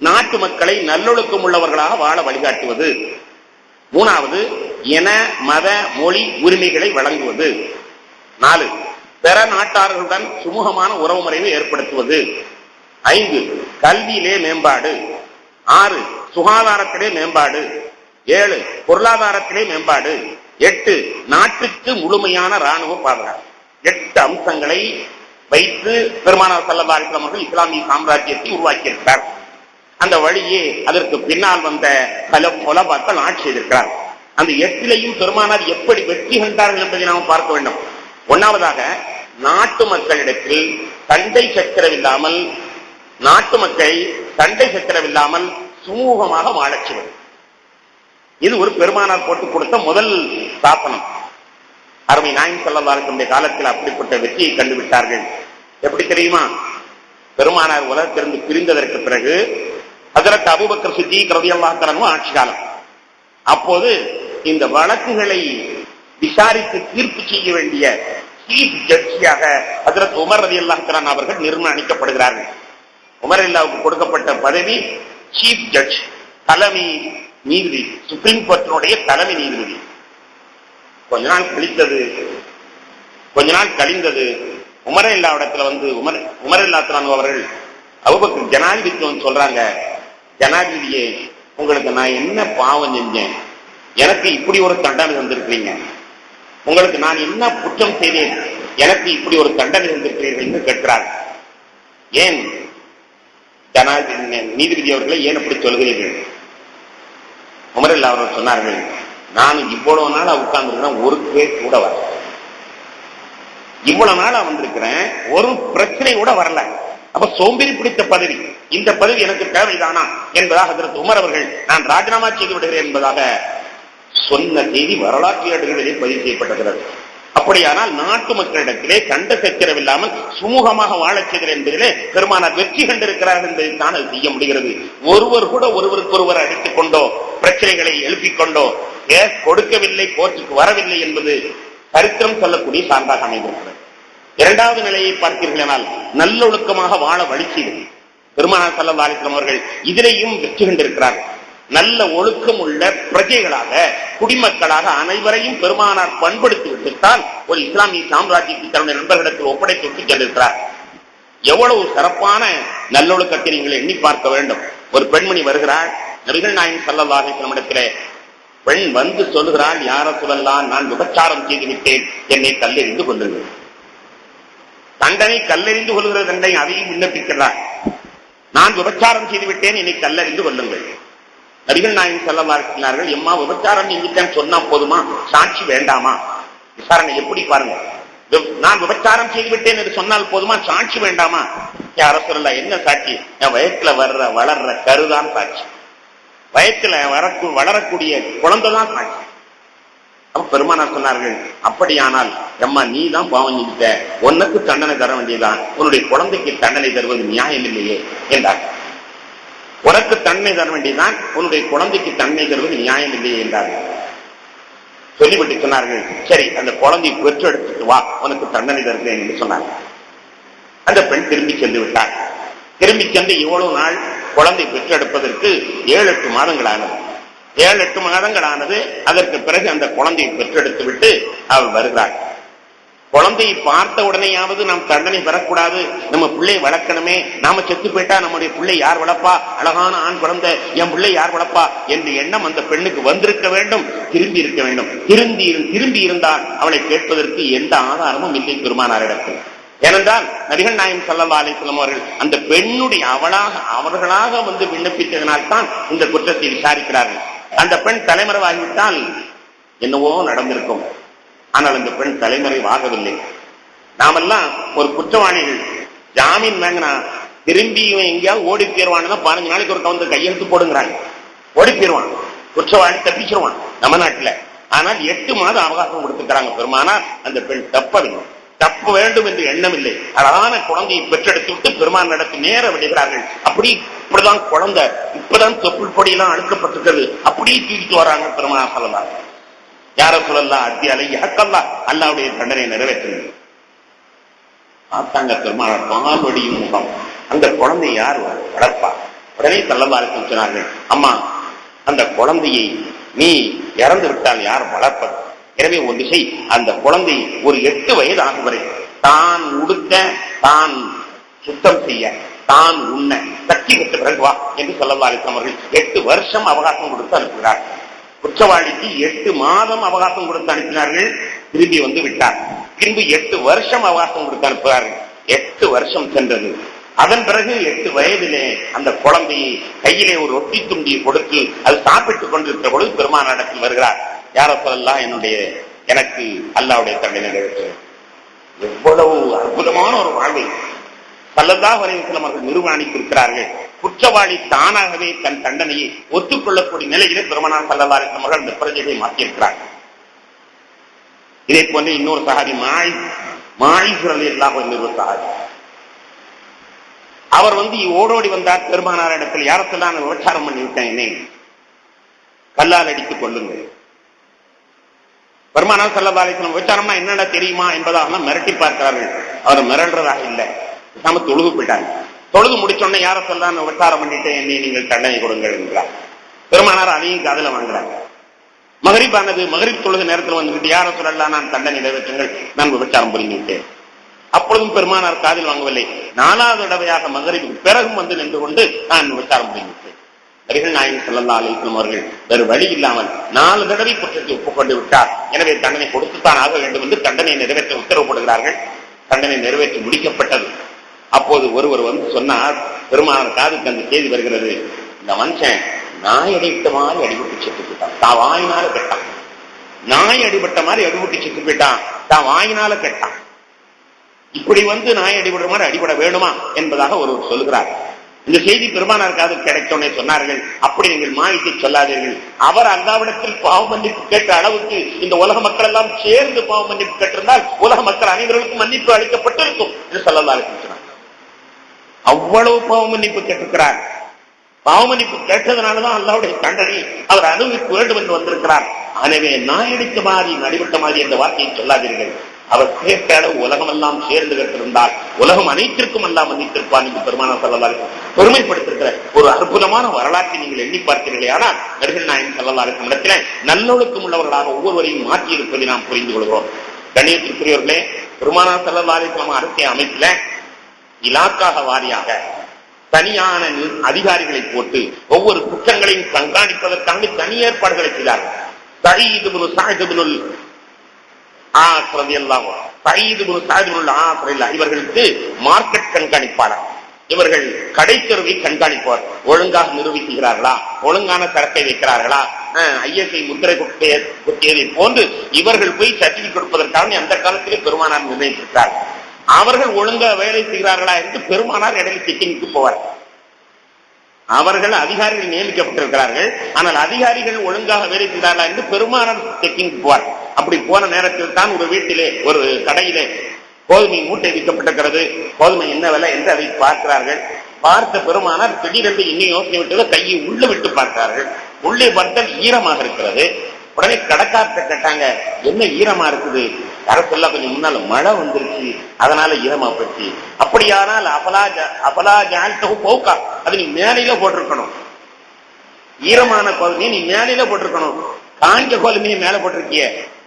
நாட்டு மக்களை நல்லொழுக்கம் உள்ளவர்களாக வாழ வழிகாட்டுவது. 3வது, இன, மத, மொழி உரிமைகளை வழங்குவது. 4, பிற நாட்டார்களுடன் சுமூகமான உறவு முறையை ஏற்படுத்துவது. 5, கல்வியிலே மேம்பாடு. 6, சுகாதாரத்திலே மேம்பாடு. 7, பொருளாதாரத்திலே மேம்பாடு. 8, நாட்டுக்கு முழுமையான ராணுவ பாதுகாப்பு. 8 அம்சங்களை வைத்து பெருமானார் ஸல்லல்லாஹு அலைஹி வஸல்லம் அவர்கள் இஸ்லாமிய சாம்ராஜ்யத்தை உருவாக்கியிருக்கிறார். அந்த வழியே அதற்கு பின்னால் வந்த பல கொலபாக்கள் ஆட்சி செய்திருக்கிறார். அந்த 8லையும் பெருமானார் எப்படி வெற்றி கண்டார்கள் என்பதை நாம் பார்க்க வேண்டும். 1வதாக, நாட்டு மக்களிடத்தில் சண்டை சச்சரவில்லாமல், நாட்டு மக்களை சண்டை சச்சரவில்லாமல் சுமூகமாக வாழச் செய்வது. இது ஒரு பெருமானார் போட்டு கொடுத்த முதல் சாசனம். அருமை நாயகம் ஸல்லல்லாஹு அலைஹி வஸல்லம் காலத்தில் அப்படிப்பட்ட வெற்றியை கண்டுவிட்டார்கள். எப்படி தெரியுமா? பெருமானார் உலகத்திலிருந்து பிரிந்ததற்கு பிறகு ஹஜ்ரத் அபூபக்கர் சித்தீக் ரலியல்லாஹு அன்ஹு ஆட்சி காலம். அப்போது இந்த வழக்குகளை விசாரித்து தீர்ப்பு செய்ய வேண்டிய சீஃப் ஜட்ஜியாக ஹஜ்ரத் உமர் ரலியல்லாஹு அன்ஹு அவர்கள் நிர்ணயிக்கப்படுகிறார்கள். உமர் ரலியல்லாஹுக்கு கொடுக்கப்பட்ட பதவி சீஃப் ஜட்ஜ், தலைமை நீதிபதி, சுப்ரீம் கோர்ட்டினுடைய தலைமை நீதிபதி. கொஞ்ச நாள் கழிந்தது உமர் ரலியல்லாஹு இடத்துல வந்து உமர் ரலியல்லாஹு அன்ஹு அவர்கள் அபூபக்கர் ஜனாதிபதிக்கு சொல்றாங்க, ஜனாதிபதியே, உங்களுக்கு நான் என்ன பாவம் செஞ்சேன், எனக்கு இப்படி ஒரு தண்டனை தந்திருக்கிறீங்க, உங்களுக்கு நான் என்ன குற்றம் செய்தேன், எனக்கு இப்படி ஒரு தண்டனை தந்திருக்கிறீர்கள் என்று கேட்கிறார். ஏன் ஜனாதிபதி நீதிபதி அவர்களை ஏன் அப்படி சொல்கிறீர்கள்? உமர் ரலியல்லாஹு அவர்கள் சொன்னார்கள், நான் இவ்வளவு நாளா உட்கார்ந்துருக்கிறேன், ஒரு கேஸ் கூட வரல, இவ்வளவு நாளா வந்திருக்கிறேன், ஒரு பிரச்சனை கூட வரல. அப்ப சோம்பேறி பிடித்த பதவி, இந்த பதவி எனக்கு தேவைதானா என்பதாக ஹஜ்ரத் உமர் அவர்கள் நான் ராஜினாமா செய்து விடுகிறேன் என்பதாக சொன்ன செய்தி வரலாற்று ஏடுகளிலே பதிவு செய்யப்பட்டிருக்கிறது. அப்படியானால் நாட்டு மக்களிடத்திலே சண்டை சச்சரவில்லாமல் சுமூகமாக வாழச் செய்கிறேன் என்பதிலே பெருமானார் வெற்றி கண்டிருக்கிறார்கள் என்பதைத்தான் அது செய்ய முடிகிறது. ஒருவர் கூட ஒருவருக்கொருவர் அடித்துக் கொண்டோ பிரச்சனைகளை எழுப்பிக் கொண்டோ கேஸ் கொடுக்கவில்லை, கோர்ட்டுக்கு வரவில்லை என்பது சரித்திரம் சொல்லக்கூடிய சான்றாக அமைந்திருக்கிறது. 2வது நிலையை பார்த்தீர்களானால் நல்லொழுக்கமாக வாழ வழி செய்வது. பெருமானார் ஸல்லல்லாஹு அலைஹி வஸல்லம் அவர்கள் இதிலேயும் வெற்றி கண்டிருக்கிறார்கள். நல்ல ஒழுக்கம் உள்ள பிரஜைகளாக, குடிமக்களாக அனைவரையும் பெருமானார் பண்படுத்தி விட்டுத்தான் ஒரு இஸ்லாமிய சாம்ராஜ்யத்தை தன்னுடைய நண்பர்களிடத்தில் ஒப்படைத்து விட்டு சென்றிருக்கிறார். எவ்வளவு சிறப்பான நல்லொழுக்கத்தை நீங்கள் எண்ணி பார்க்க வேண்டும். ஒரு பெண்மணி வருகிறாள், நபிகள் நாயகம் ஸல்லல்லாஹு அலைஹி வஸல்லம் இடத்திலே பெண் வந்து சொல்லுகிறாள், யா ரசூலல்லாஹ், நான் விபச்சாரம் செய்து விட்டேன், என்னை கல்லெறிந்து கொள்ளுங்கள். தண்டனை கல்லெறிந்து கொள்கிற தண்டனை அதையும் விண்ணப்பிக்கிறார். நான் விபச்சாரம் செய்து விட்டேன், என்னை கல்லெறிந்து கொள்ளுங்கள். நபிகள் நாயகம் ஸல்லல்லாஹு அலைஹி வஸல்லம் சொன்னார்கள், எம்மா விபச்சாரம் செஞ்சுட்டேன் சொன்னா போதுமா, சாட்சி வேண்டாமா? விசாரணை எப்படி பாருங்க. நான் விபச்சாரம் செய்து விட்டேன் என்று சொன்னால் போதுமா, சாட்சி வேண்டாமா? யா ரசூலல்லாஹ், என்ன சாட்சி? என் வயத்துல வளர்ற கருதான் சாட்சி, வயத்துல வளரக்கூடிய குழந்தைதான் சாட்சி. அப்ப பெருமானார் சொன்னார்கள், அப்படியானால் அம்மா நீ தான் பாவம் செஞ்சுட்ட, உனக்கு தண்டனை தர வேண்டியதான், உன்னுடைய குழந்தைக்கு தண்டனை தருவது நியாயம் இல்லையே என்றார். உனக்கு தண்டனை தர வேண்டியதான், உன்னுடைய குழந்தைக்கு தண்டனை தருவது நியாயம் இல்லையே என்றார்கள். சொல்லிவிட்டு சொன்னார்கள், சரி அந்த குழந்தையை பெற்றெடுத்துட்டு வா, உனக்கு தண்டனை தருகிறேன் என்று சொன்னார்கள். அந்த பெண் திரும்பி சென்று விட்டார். திரும்பி சென்று இவ்வளவு நாள் குழந்தை பெற்றெடுப்பதற்கு 7-8 மாதங்கள் ஆனது. 7-8 மாதங்கள் ஆனது. அதற்கு பிறகு அந்த குழந்தையை பெற்றெடுத்து விட்டு அவள் வருகிறாள். குழந்தையை பார்த்த உடனேயாவது நாம் தண்டனை பெறக்கூடாது, நம்ம பிள்ளை வளர்க்கணுமே, நாம செத்து போயிட்டா நம்முடைய பிள்ளை யார் வளர்ப்பா, அழகான ஆண் குழந்தை, என் பிள்ளை யார் வளர்ப்பா என்ற எண்ணம் அந்த பெண்ணுக்கு வந்திருக்க வேண்டும், திரும்பி இருக்க வேண்டும். திரும்பி இருந்தால் அவளை கேட்பதற்கு எந்த ஆதாரமும் இல்லை பெருமானாரிடத்தில். ஏனென்றால் நபிகள் நாயகம் ஸல்லல்லாஹு அலைஹி வஸல்லம் அவர்கள் அந்த பெண்ணுடைய அவர்களாக வந்து விண்ணப்பித்ததனால் தான் இந்த குற்றத்தை விசாரிக்கிறார்கள். அந்த பெண் தலைமறைவாகிவிட்டால் என்னவோ நடந்திருக்கும். ஆனால் அந்த பெண் தலைமறைவாகவில்லை. நாமெல்லாம் ஒரு குற்றவாளிகள் ஜாமீன் வாங்கினா திரும்பி எங்கேயாவது ஓடி போயிருவான்னு 15 நாளைக்கு ஒரு வந்து கையெழுத்து போடுங்கிறாங்க. ஓடி போயிருவான், குற்றவாளி தப்பிச்சிருவான் நம்ம நாட்டில். ஆனால் 8 மாதம் அவகாசம் கொடுத்துக்கிறாங்க பெருமானார். அந்த பெண் தப்பவில்லை, தப்ப வேண்டும் என்று எண்ணம் இல்லை. அழகான குழந்தையை பெற்றெடுத்து விட்டு பெருமான் நடத்தி நேர விடுகிறார்கள். இப்படிதான் குழந்தை, இப்பதான் தொப்புள் பொடியெல்லாம் அழுக்கப்பட்டிருக்கிறது, அப்படியே தூக்கிட்டு வராங்க பெருமானார் ஸல்லல்லாஹு அலைஹி வஸல்லம். யார சொல்லலாம் அத்தியாலை ஹக்கல்லா, அல்லாஹ்வுடைய தண்டனை நிறைவேற்றுங்க. பார்த்தாங்க பெருமானார் பால்வடியும் முகம். அந்த குழந்தை யார் வளர்ப்பா? உடனே ஸல்லல்லாஹு அலைஹி வஸல்லம் சொன்னார்கள், அம்மா அந்த குழந்தையை நீ இறந்து விட்டால் யார் வளர்ப்பது? எனவே ஒரு திசை அந்த குழந்தை ஒரு 8 வயது ஆகும் வரை தான் உடுத்த, தான் சுத்தம் செய்ய, தான் உண்ண சக்தி பெற்ற பிறகு வா என்று ஸல்லல்லாஹு அலைஹி வஸல்லம் அவர்கள் 8 வருஷம் அவகாசம் கொடுத்து அனுப்புகிறார். குற்றவாளிக்கு 8 மாதம் அவகாசம் கொடுத்து அனுப்பினார்கள். திரும்பி வந்து விட்டார். திரும்பி 8 வருஷம் அவகாசம் கொடுத்து அனுப்புகிறார்கள். 8 வருஷம் சென்றது. அதன் பிறகு 8 வயதிலே அந்த குழந்தையை கையிலே ஒரு ரொட்டி துண்டியை கொடுத்து அது சாப்பிட்டுக் கொண்டிருக்கிற பொழுது பெருமானாரிடத்தில் வருகிறார். யார சொல்லலாம், எனக்கு அல்லாஹ்வுடைய தண்டனை நிறைவேற்று. எவ்வளவு அற்புதமான ஒரு வாழ்வை ஸல்லல்லாஹு அலைஹி வஸல்லம் அவர்கள் நிர்வாணித்திருக்கிறார்கள். குற்றவாளி தானாகவே தன் தண்டனையை ஒத்துக்கொள்ளக்கூடிய நிலையிலே பெருமானார் ஸல்லல்லாஹு அலைஹி வஸல்லம் அவர்கள் இந்த பிரஜையை மாற்றியிருக்கிறார்கள். இதே போன்று இன்னொரு சஹாபி மாயிஸ் ரலியல்லாஹு அன்ஹு ஒரு சஹாபி, அவர் ஓடோடி வந்தார் பெருமானார் இடத்தில். யாரத்தெல்லாம் நான் விபச்சாரம் பண்ணி விட்டேன், என்னை கல்லால் அடித்துக் கொள்ளுங்கள். பெருமானார் ஸல்லல்லாஹு அலைஹி வஸல்லம் விபச்சாரம்னா என்னென்ன தெரியுமா என்பதாக மிரட்டி பார்க்கிறார்கள். அவர் மிரள்றதாக இல்லை, நாம தொழுது போயிட்டாங்க. தொழுது முடிச்சோடனே யார சொல்லலாம், விபச்சாரம் பண்ணிட்டு என்னை நீங்கள் தண்டனை கொடுங்கள் என்கிறார். பெருமானார் அதையும் காதுல வாங்குறாங்க. மகரிப் ஆனது. மகரிப் தொழுது நேரத்தில் வந்துகிட்டு யார சொல்லலாம், நான் தண்டனை நிறைவேற்றுங்கள், நான் விபச்சாரம் புரிந்து விட்டேன். அப்பொழுதும் பெருமானார் காதில் வாங்கவில்லை. 4வது தடவையாக மகரிப்புக்கு பிறகும் வந்து நின்று கொண்டு நான் விபச்சாரம் புரிந்து விட்டேன். நபிகள் நாயகம் ஸல்லல்லாஹு அலைஹி வஸல்லம் அவர்கள் வேறு வழி இல்லாமல் 4 தடவை குற்றத்தை ஒப்புக்கொண்டு விட்டார். எனவே தண்டனை கொடுத்துத்தான் ஆக வேண்டும் என்று தண்டனை நிறைவேற்ற உத்தரவு போடுகிறார்கள். தண்டனை நிறைவேற்றி முடிக்கப்பட்டது. அப்போது ஒருவர் சொன்னார், பெருமானார் காதுக்கு அந்த செய்தி வருகிறது, இந்த மனுஷன் நாய் அடிபட்ட மாதிரி அடிபட்டு செத்து போயிட்டான், தான் வாயினால கெட்டான். நாய் அடிபட்ட மாதிரி அடிபட்டு செத்து போயிட்டான், தான் வாயினால கெட்டான். இப்படி நாய் அடிபடுற மாதிரி அடிபட வேணுமா என்பதாக ஒருவர் சொல்லுகிறார். இந்த செய்தி பெருமானார் காதுக்கு கிடைத்தோன்னே சொன்னார்கள், அப்படி நீங்கள் மாயிட்டு சொல்லாதீர்கள். அவர் அல்லாஹ்விடத்தில் பாவ மன்னிப்பு கேட்ட அளவுக்கு இந்த உலக மக்கள் எல்லாம் சேர்ந்து பாவ மன்னிப்பு கேட்டிருந்தால் உலக மக்கள் அனைவருக்கும் மன்னிப்பு அளிக்கப்பட்டிருக்கும் என்று ஸல்லல்லாஹு அலைஹி வஸல்லம். அவ்வளவு பாவ மன்னிப்பு கேட்டிருக்கிறார். பாவ மன்னிப்பு கேட்டதனாலதான் அல்லாஹ்வுடைய தண்டனை அவர் அனுபவிக்க வேண்டும் என்று வந்திருக்கிறார். எனவே நாயடித்த மாதிரி நடிபட்ட மாதிரி என்ற வார்த்தையை சொல்லாதீர்கள். அவர் கேட்ட அளவு உலகமெல்லாம் சேர்ந்து கேட்டிருந்தால் உலகம் அனைத்திற்கும் எல்லாம் மன்னித்திருப்பான் என்று பெருமானார் ஸல்லல்லாஹு அலைஹி வஸல்லம் பெருமைப்படுத்திருக்கிற ஒரு அற்புதமான வரலாற்றை நீங்கள் எண்ணி பார்த்தீர்களே. ஆனால் நபிகள் நாயகம் ஸல்லல்லாஹு அலைஹி வஸல்லம் இடத்திலே நல்லொழுக்கம் உள்ளவர்களாக ஒவ்வொருவரையும் மாற்றி இருப்பதை நாம் புரிந்து கொள்கிறோம். கண்ணியத்திற்குரியவர்களே, பெருமானார் ஸல்லல்லாஹு அலைஹி வஸல்லம் அரசியல் அமைப்பில இலாக்காக வாரியாக தனியான அதிகாரிகளை போட்டு ஒவ்வொரு குற்றங்களையும் கண்காணிப்பதற்காக தனி ஏற்பாடுகளை செய்தார்கள். சயீத் இப்னு சஅத் இப்னுல் ஆஸ் ரலியல்லாஹு அன்ஹு, சயீத் இப்னு சஅத் இப்னுல் ஆஸ் ரலியல்லாஹு, இவர்களுக்கு மார்க்கெட் கண்காணிப்பாளர், இவர்கள் கடைத்தெருவை கண்காணிப்பவர். ஒழுங்காக நிரூபிக்கிறார்களா, ஒழுங்கான சரக்கை வைக்கிறார்களா, ஐஎஸ்ஐ முத்திரை குத்தியதை போன்று இவர்கள் போய் சர்டிபிகேட் கொடுப்பதற்காக அந்த காலத்திலே பெருமானார் நிர்ணயித்திருக்கிறார்கள். அவர்கள் ஒழுங்கா வேலை செய்கிறார்களா என்று பெருமானார் இடையில செக்கிங்க்கு போவார். அவர்கள் அதிகாரிகள் நியமிக்கப்பட்டிருக்கிறார்கள், ஆனால் அதிகாரிகள் ஒழுங்காக வேலை செய்கிறார்களா என்று பெருமானார் செக்கிங் போவார். அப்படி போன நேரத்தில் தான் ஒரு வீட்டிலே ஒரு கடையிலே கோதுமை மூட்டை விற்கப்பட்டிருக்கிறது. கோதுமை என்ன விலை என்று அதை பார்க்கிறார்கள். பார்த்த பெருமானார் திடீரென்று இன்னும் யோசனை விட்டு கையை உள்ள விட்டு பார்க்கிறார்கள். உள்ளே பார்த்தால் ஈரமாக இருக்கிறது. உடனே கடைக்காரத்தை கேட்டாங்க, என்ன ஈரமா இருக்குது? அரசு கொஞ்சம் முன்னால மழை வந்துருச்சு, அதனால ஈரமா போச்சு. அப்படியானால் போக்கா, அது நீ மேலையில போட்டிருக்கணும். ஈரமான கோதுமையை நீ மேலையில போட்டிருக்கணும், காஞ்ச கோதுமையை மேல போட்டிருக்கிய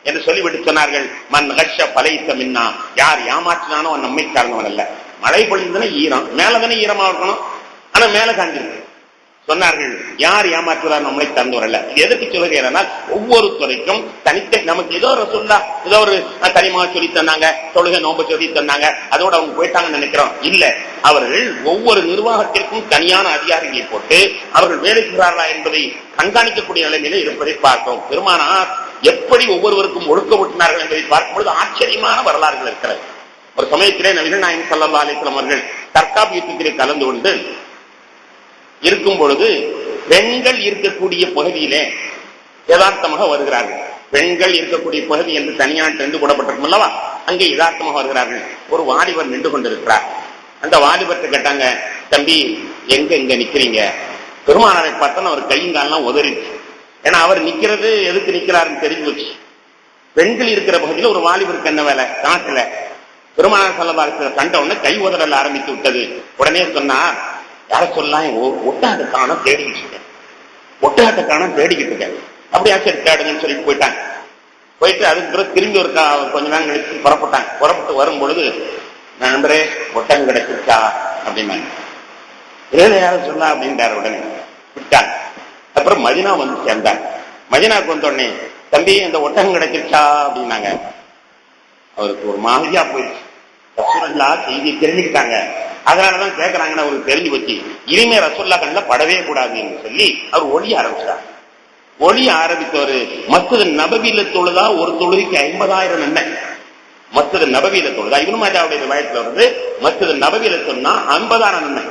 என்று சொல்லிவிட்டு சொன்னார்கள், மன் ஹஷ பலைத்த மின்னா, யார் ஏமாற்றினானோ அவன் நம்மை சார்ந்தவன் அல்ல. மழை பொழிந்தன ஈரம், மேலதானே ஈரமா இருக்கணும், ஆனா மேல காஞ்சிருக்கு. சொன்னார்கள், யார் ஏமாற்றுவார் நம்மளை சார்ந்தவர் அல்ல. இது எதுக்கு சொல்லுகிறேன்னா, ஒவ்வொரு துறைக்கும் தனித்த நமக்கு ஏதோ சொல்லா ஏதோ ஒரு தனிமா சொல்லி தந்தாங்க, தொழுகை நோம்பு சொல்லி தந்தாங்க, அதோட அவங்க போயிட்டாங்கன்னு நினைக்கிறோம். இல்ல, அவர்கள் ஒவ்வொரு நிர்வாகத்திற்கும் தனியான அதிகாரிகளை போட்டு அவர்கள் வேலை செய்கிறார்களா என்பதை கண்காணிக்கக்கூடிய நிலைமையில இருப்பதை பார்த்தோம். பெருமானார் எப்படி ஒவ்வொருவருக்கும் ஒழுக்கப்பட்டினார்கள் என்பதை பார்க்கும்பொழுது ஆச்சரியமான வரலாறுகள் இருக்கிறது. ஒரு சமயத்திலே நபிகள் நாயகம் ஸல்லல்லாஹு அலைஹி வஸல்லம் அவர்கள் தர்காப் யுத்தத்திலே கலந்து கொண்டு இருக்கும் பொழுது பெண்கள் இருக்கக்கூடிய பகுதியிலே யதார்த்தமாக வருகிறார்கள். பெண்கள் இருக்கக்கூடிய பகுதி என்று தனியான் டெண்டு போடப்பட்டிருக்கும் அல்லவா, அங்கே யதார்த்தமாக வருகிறார்கள். ஒரு வாலிபர் நின்று கொண்டிருக்கிறார். அந்த வாலிபர்கிட்ட கேட்டாங்க, தம்பி எங்க இங்க நிக்கிறீங்க? பெருமானாரை பார்த்தா அவர் கையங்காலாம் உதறிச்சு. ஏன்னா அவர் நிக்கிறது எதுக்கு நிக்கிறாருன்னு தெரிஞ்சு வச்சு. பெண்கள் இருக்கிற பகுதியில் ஒரு வாலிபருக்கு என்ன வேலை? காட்டுல. பெருமானார் ஸல்லல்லாஹு அலைஹி வஸல்லம் கண்ட உடனே கை உதறல் ஆரம்பித்து விட்டது. உடனே சொன்னார், யார சொல்லலாம், ஒட்டகத்தை காண தேடிக்கிட்டு இருக்கேன், ஒட்டகத்தை காண தேடிக்கிட்டு இருக்கேன். அப்படியா, சரி தேடுங்கன்னு சொல்லிட்டு போயிட்டாங்க. போயிட்டு அதுக்கு பிறகு திரும்பி ஒரு கொஞ்ச நேரம் கழிச்சு புறப்பட்டாங்க. புறப்பட்டு வரும் பொழுது, நண்பரே ஒட்டகம் கிடைச்சிருச்சா அப்படின்னாங்க. ஏழை யார சொல்லலாம் அப்படின்றாரு. உடனே விட்டாங்க. அப்புறம் மதினா வந்து சேர்ந்தாங்க. மதினாவுக்கு வந்த உடனே, தம்பி அந்த ஒட்டகம் கிடைச்சிருச்சா அப்படின்னாங்க. அவருக்கு ஒரு மாதிரியா போயிடுச்சு. ரசூலுல்லாஹ் செய்தி தெரிஞ்சுக்கிட்டாங்க, அதனாலதான் கேட்கறாங்கன்னு அவருக்கு தெரிஞ்சு வச்சு, இனிமே ரசூலுல்லாஹ் கண்ணில் படவே கூடாது என்று சொல்லி அவர் ஒளிய ஆரம்பிச்சார். ஒளிய ஆரம்பித்தவர் மஸ்ஜித் நபவியில தொழுதா ஒரு தொழுகைக்கு 50,000 நன்மை. மஸ்ஜித் நபவியில தொழுதா இப்னு மாஜாவுடைய ரிவாயத்துல வருது, மஸ்ஜித் நபவியில சொன்னா 50,000 நன்மை.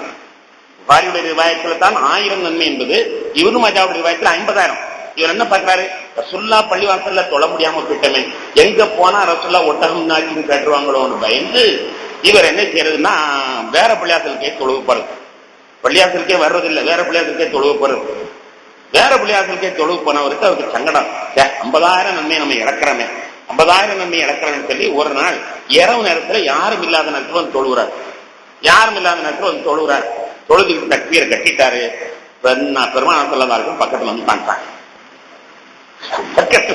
புகாரியுடைய ரிவாயத்துல தான் 1000 நன்மை என்பது, இப்னு மாஜாவுடைய ரிவாயத்துல 50,000. இவர் என்ன பார்க்கிறாரு, ரசூலுல்லாஹ் பள்ளிவாசல்ல தொழ முடியாம போயிட்டமே, எங்க போனா ரசூலுல்லாஹ் ஒட்டகம் நாச்சின்னு கேட்டுருவாங்களோன்னு பயந்து இவர் என்ன செய்யறதுன்னா வேற பள்ளியாசலுக்கே தொழுவு போறது. பள்ளியாசலுக்கே வர்றதில்லை, வேற பள்ளியாசலுக்கே தொழுவு போறது. வேற பள்ளியாசலுக்கே தொழுவு போனவருக்கு அவருக்கு சங்கடம், 50,000 நன்மை நம்ம இழக்கிறோமே, 50,000 நன்மை இழக்கிறோம்னு சொல்லி ஒரு நாள் இரவு நேரத்துல யாரும் இல்லாத நேரத்துல வந்து தொழுகிறார். யாரும் இல்லாத நேரத்துல வந்து தொழுகிறார். தொழுதுக்கு தக்பீரை கட்டிட்டாரு. பெருமானார் ஸல்லல்லாஹு அலைஹி வஸல்லம் பக்கத்துல வந்து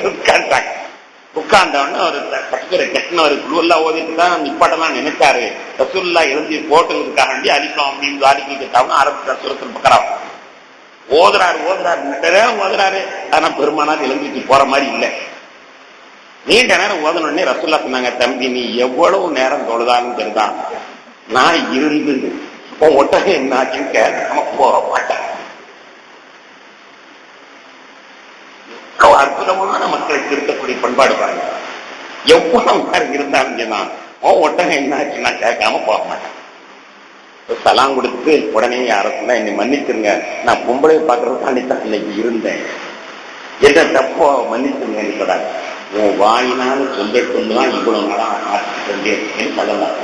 உட்காந்துட்டாங்க. உட்கார்ந்தவொடனே ஒரு தக்பீரை கட்டினவர் குழுவெல்லாம் ஓதிட்டு தான் நிப்பாட்டெல்லாம் நினைச்சாரு. ரசூலுல்லாஹ் எழுதி போட்டுறதுக்காக வேண்டி அலிஃபாம் அப்படின்னு ஆரம்பிக்கிட்டாங்க. ஆரம்பிச்சார் சூரத்துல் பக்ரா. ஓதுறாரு ஓதுறாரு. ஆனா பெருமானார் எழுந்திட்டு போற மாதிரி இல்லை. நீண்ட நேரம் ஓதனே ரசூலுல்லாஹ் சொன்னாங்க, தம்பி நீ எவ்வளவு நேரம் தொழுதாலும் சரிதான், நான் இருந்து உன் ஒட்டகம் என்ன ஆச்சுன்னு கேட்காம போக மாட்டேன். அற்புதமான மக்களை திருத்தக்கூடிய பண்பாடு பாருங்க. எவ்வளவு நேரம் இருந்தாலும் நான் உன் ஒட்டகம் என்ன ஆச்சுன்னா கேட்காம போக மாட்டேன். சலாம் கொடுத்து உடனே யாருக்குன்னா என்னை மன்னிச்சிருங்க, நான் பொம்பளையை பார்க்கறதுக்காண்டி தான் இன்னைக்கு இருந்தேன், என்ன தப்போ மன்னிச்சிருங்க சொல்றாங்க. உன் வாயினால சொல்லிட்டுதான் இவ்வளவு நாளா ஆட்சி கொண்டேன் சொல்லலாம்.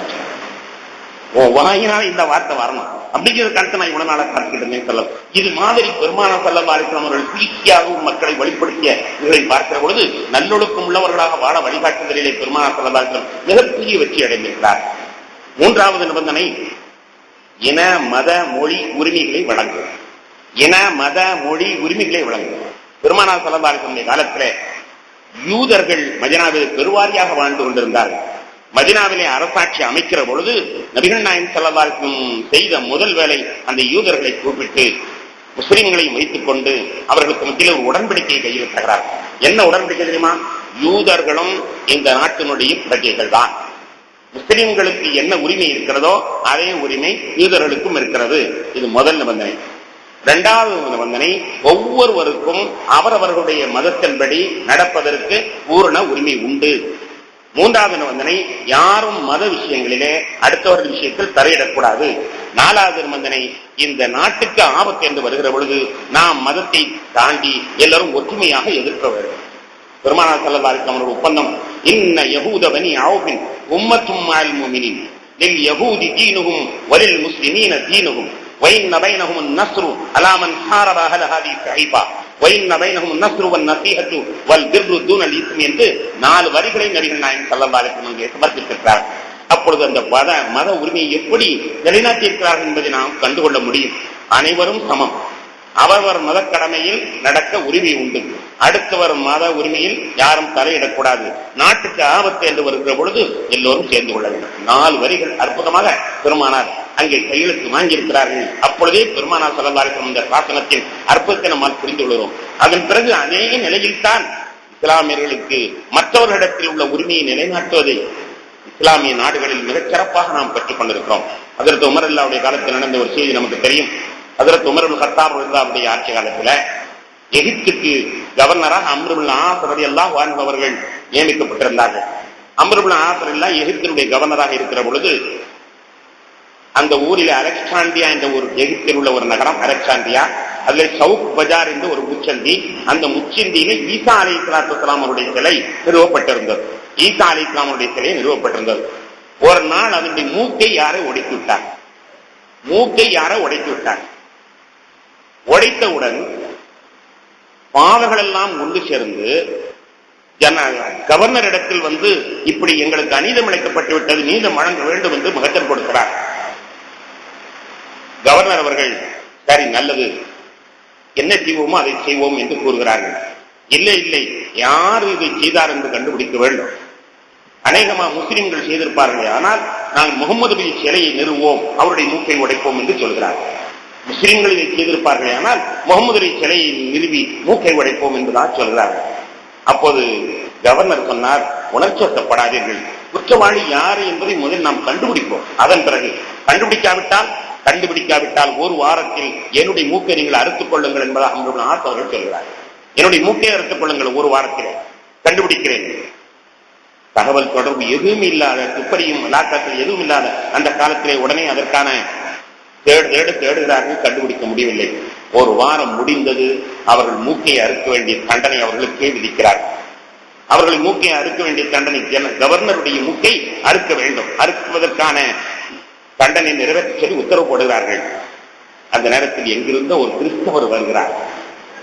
உன் வாயினால இந்த வார்த்தை வரணும் அப்படிங்கிற கருத்தை நான் இவ்வளவு நாளா காத்துக்கிட்டேன் சொல்ல. இது மாதிரி பெருமானார் ஸல்லல்லாஹு அலைஹி வஸல்லம் அவர்கள் சீக்கியாகவும் மக்களை வழிபடுத்திய இவர்களை பார்க்கிற பொழுது நல்லொழுக்கம் உள்ளவர்களாக வாழ வழிகாட்டுதலிலே பெருமானார் ஸல்லல்லாஹு அலைஹி வஸல்லம் மிகப்பெரிய வெற்றி அடைந்திருக்கிறார். மூன்றாவது நிபந்தனை, இன மத மொழி உரிமைகளை வழங்கும். இன மத மொழி உரிமைகளை வழங்கும். பெருமானார் ஸல்லல்லாஹு அலைஹி வஸல்லம் காலத்திலே யூதர்கள் மதீனாவில் பெருவாரியாக வாழ்ந்து கொண்டிருந்தார்கள். மதீனாவிலே அரசாட்சி அமைக்கிற பொழுது நபிகள் நாயகம் ஸல்லல்லாஹு அலைஹி வஸல்லம் செய்த முதல் வேலை அந்த யூதர்களை கூப்பிட்டு முஸ்லிம்களையும் வைத்துக் கொண்டு அவர்களுக்கு மத்தியில் ஒரு உடன்படிக்கையை கையெழுத்துகிறார். என்ன உடன்படிக்கை தெரியுமா? யூதர்களும் இந்த நாட்டினுடைய பிரஜைகள் தான். முஸ்லிம்களுக்கு என்ன உரிமை இருக்கிறதோ அதே உரிமை யூதர்களுக்கும் இருக்கிறது. இது முதல் நிபந்தனை. இரண்டாவது நிபந்தனை, ஒவ்வொருவருக்கும் அவரவர்களுடைய மதத்தின்படி நடப்பதற்கு பூரண உரிமை உண்டு. மூன்றாவது நிபந்தனை, யாரும் மத விஷயங்களிலே அடுத்தவர்கள் விஷயத்தில் தலையிடக்கூடாது. நாலாவது நிபந்தனை, இந்த நாட்டுக்கு ஆபத்து என்று வருகிற பொழுது நாம் மதத்தை தாண்டி எல்லாரும் ஒற்றுமையாக எதிர்க்க வேண்டும். பெருமானார் ஸல்லல்லாஹு அலைஹி வஸல்லம் ஒப்பந்தம், இன்ன யஹூத பனி அவ்ஃபின் உம்மத்தும் மஅல் முஃமினீன் லில் யஹூதி தீனுஹும் வலில் முஸ்லிமீன தீனுஹும் وإن بينهم النصر على من حارب أهل هذه الصحيفة وإن بينهم النصر والنصيحة والبر دون الإثم என்று 4 வரிகளை நபிகள் நாயகம் ஸல்லல்லாஹு அலைஹி வஸல்லம் சமர்ப்பித்திருக்கிறார். அப்பொழுது அந்த மத உரிமையை எப்படி நிலைநாட்டியிருக்கிறார்கள் என்பதை நாம் கண்டுகொள்ள முடியும். அனைவரும் சமம். அவரவர் மத கடமையில் நடக்க உரிமை உண்டு. அடுத்தவர் மத உரிமையில் யாரும் தலையிடக்கூடாது. நாட்டுக்கு ஆபத்து என்று வருகிற பொழுது எல்லோரும் சேர்ந்து கொள்ள வேண்டும். 4 வரிகள் அற்புதமாக பெருமானார் அங்கே கையெழுத்து வாங்கியிருக்கிறார்கள். அப்பொழுதே பெருமானார் ஸல்லல்லாஹு அலைஹி வஸல்லம் இந்த சாசனத்தின் அற்புதத்தை நம்மால் புரிந்து கொள்கிறோம். அதன் பிறகு அதே நிலையில்தான் இஸ்லாமியர்களுக்கு மற்றவர்களிடத்தில் உள்ள உரிமையை நிலைநாட்டுவதை இஸ்லாமிய நாடுகளில் மிகச் சிறப்பாக நாம் பெற்றுக் கொண்டிருக்கிறோம். ஹஜ்ரத் உமர் அல்லாஹ்வுடைய காலத்தில் நடந்த ஒரு செய்தி நமக்கு தெரியும். ஹஜ்ரத் உமர் இப்னு கத்தாப் ரலியல்லாஹு ஆட்சி காலத்தில் எகிப்துக்கு கவர்னராக அம்ர் இப்னு ஆஸ் ரலியல்லாஹு அன்ஹு அவர்கள் நியமிக்கப்பட்டிருந்தார்கள். அம்ர் இப்னு ஆஸ் ரலியல்லாஹு எகிப்தினுடைய கவர்னராக இருக்கிற பொழுது அந்த ஊரில் அலெக்சாண்டியா என்ற ஒரு எகிப்தில் உள்ள ஒரு நகரம் அலெக்சாண்டியா, அதுல சவுக் பஜார் என்று ஒரு முச்சந்தி, அந்த முச்சந்தியில ஈசா அலைஹிஸ்ஸலாத்து வஸ்ஸலாம் அவருடைய சிலை நிறுவப்பட்டிருந்தது. ஈசா அலைஹிஸ்ஸலாம் அவருடைய சிலை நிறுவப்பட்டிருந்தது. ஒரு நாள் அதனுடைய மூக்கை யாரை உடைத்து விட்டார். உடைத்தவுடன் பாவர்கள் எல்லாம் ஒன்று சேர்ந்து கவர்னர் இடத்தில் வந்து இப்படி எங்களுக்கு அநீதம் இழைக்கப்பட்டு விட்டது, நீதம் வழங்க வேண்டும் என்று மகஜர் கொடுக்கிறார். கவர்னர் அவர்கள் சரி நல்லது, என்ன செய்வோமோ அதை செய்வோம் என்று கூறுகிறார்கள். இல்லை இல்லை, யார் இதை செய்தார் என்று கண்டுபிடிக்க வேண்டும். அநேகமா முஸ்லிம்கள் செய்திருப்பார்கள், ஆனால் நாங்கள் முகமது நபி சிலையை நிறுவோம், அவருடைய மூக்கை உடைப்போம் என்று சொல்கிறார். முஸ்லிம்கள் இதை செய்திருப்பார்கள், ஆனால் முகமது நபி சிலையை நிறுவி மூக்கை உடைப்போம் என்றுதான் சொல்கிறார்கள். அப்போது கவர்னர் சொன்னார், உணர்ச்சிவசப்படாதீர்கள், குற்றவாளி யாரு என்பதை முதலில் நாம் கண்டுபிடிப்போம். அதன் பிறகு கண்டுபிடிக்காவிட்டால் ஒரு வாரத்தில் என்னுடைய மூக்கை நீங்கள் அறுத்துக் கொள்ளுங்கள் என்பதாக அம்ர் இப்னு ஆஸ் அவர்கள் சொல்கிறார். என்னுடைய மூக்கை அறுத்துக் கொள்ளுங்கள், ஒரு வாரத்தில் கண்டுபிடிக்கிறேன். தகவல் தொடர்பு எதுவும் இல்லாத, துப்பறியும் லாக்கத்தில் எதுவும் இல்லாத அந்த காலத்திலே உடனே அதற்கான தேடுகிறார்கள், கண்டுபிடிக்க முடியவில்லை. ஒரு வாரம் முடிந்தது. அவர்கள் மூக்கையை அறுக்க வேண்டிய தண்டனை அவர்களுக்கே விதிக்கிறார்கள். அவர்கள் மூக்கையை அறுக்க வேண்டிய தண்டனை, கவர்னருடைய மூக்கை அறுக்க வேண்டும், அறுக்குவதற்கான தண்டனை நிறைவேற்ற சொல்லி உத்தரவு போடுகிறார்கள். அந்த நேரத்தில் எங்கிருந்த ஒரு கிறிஸ்தவர் வருகிறார்.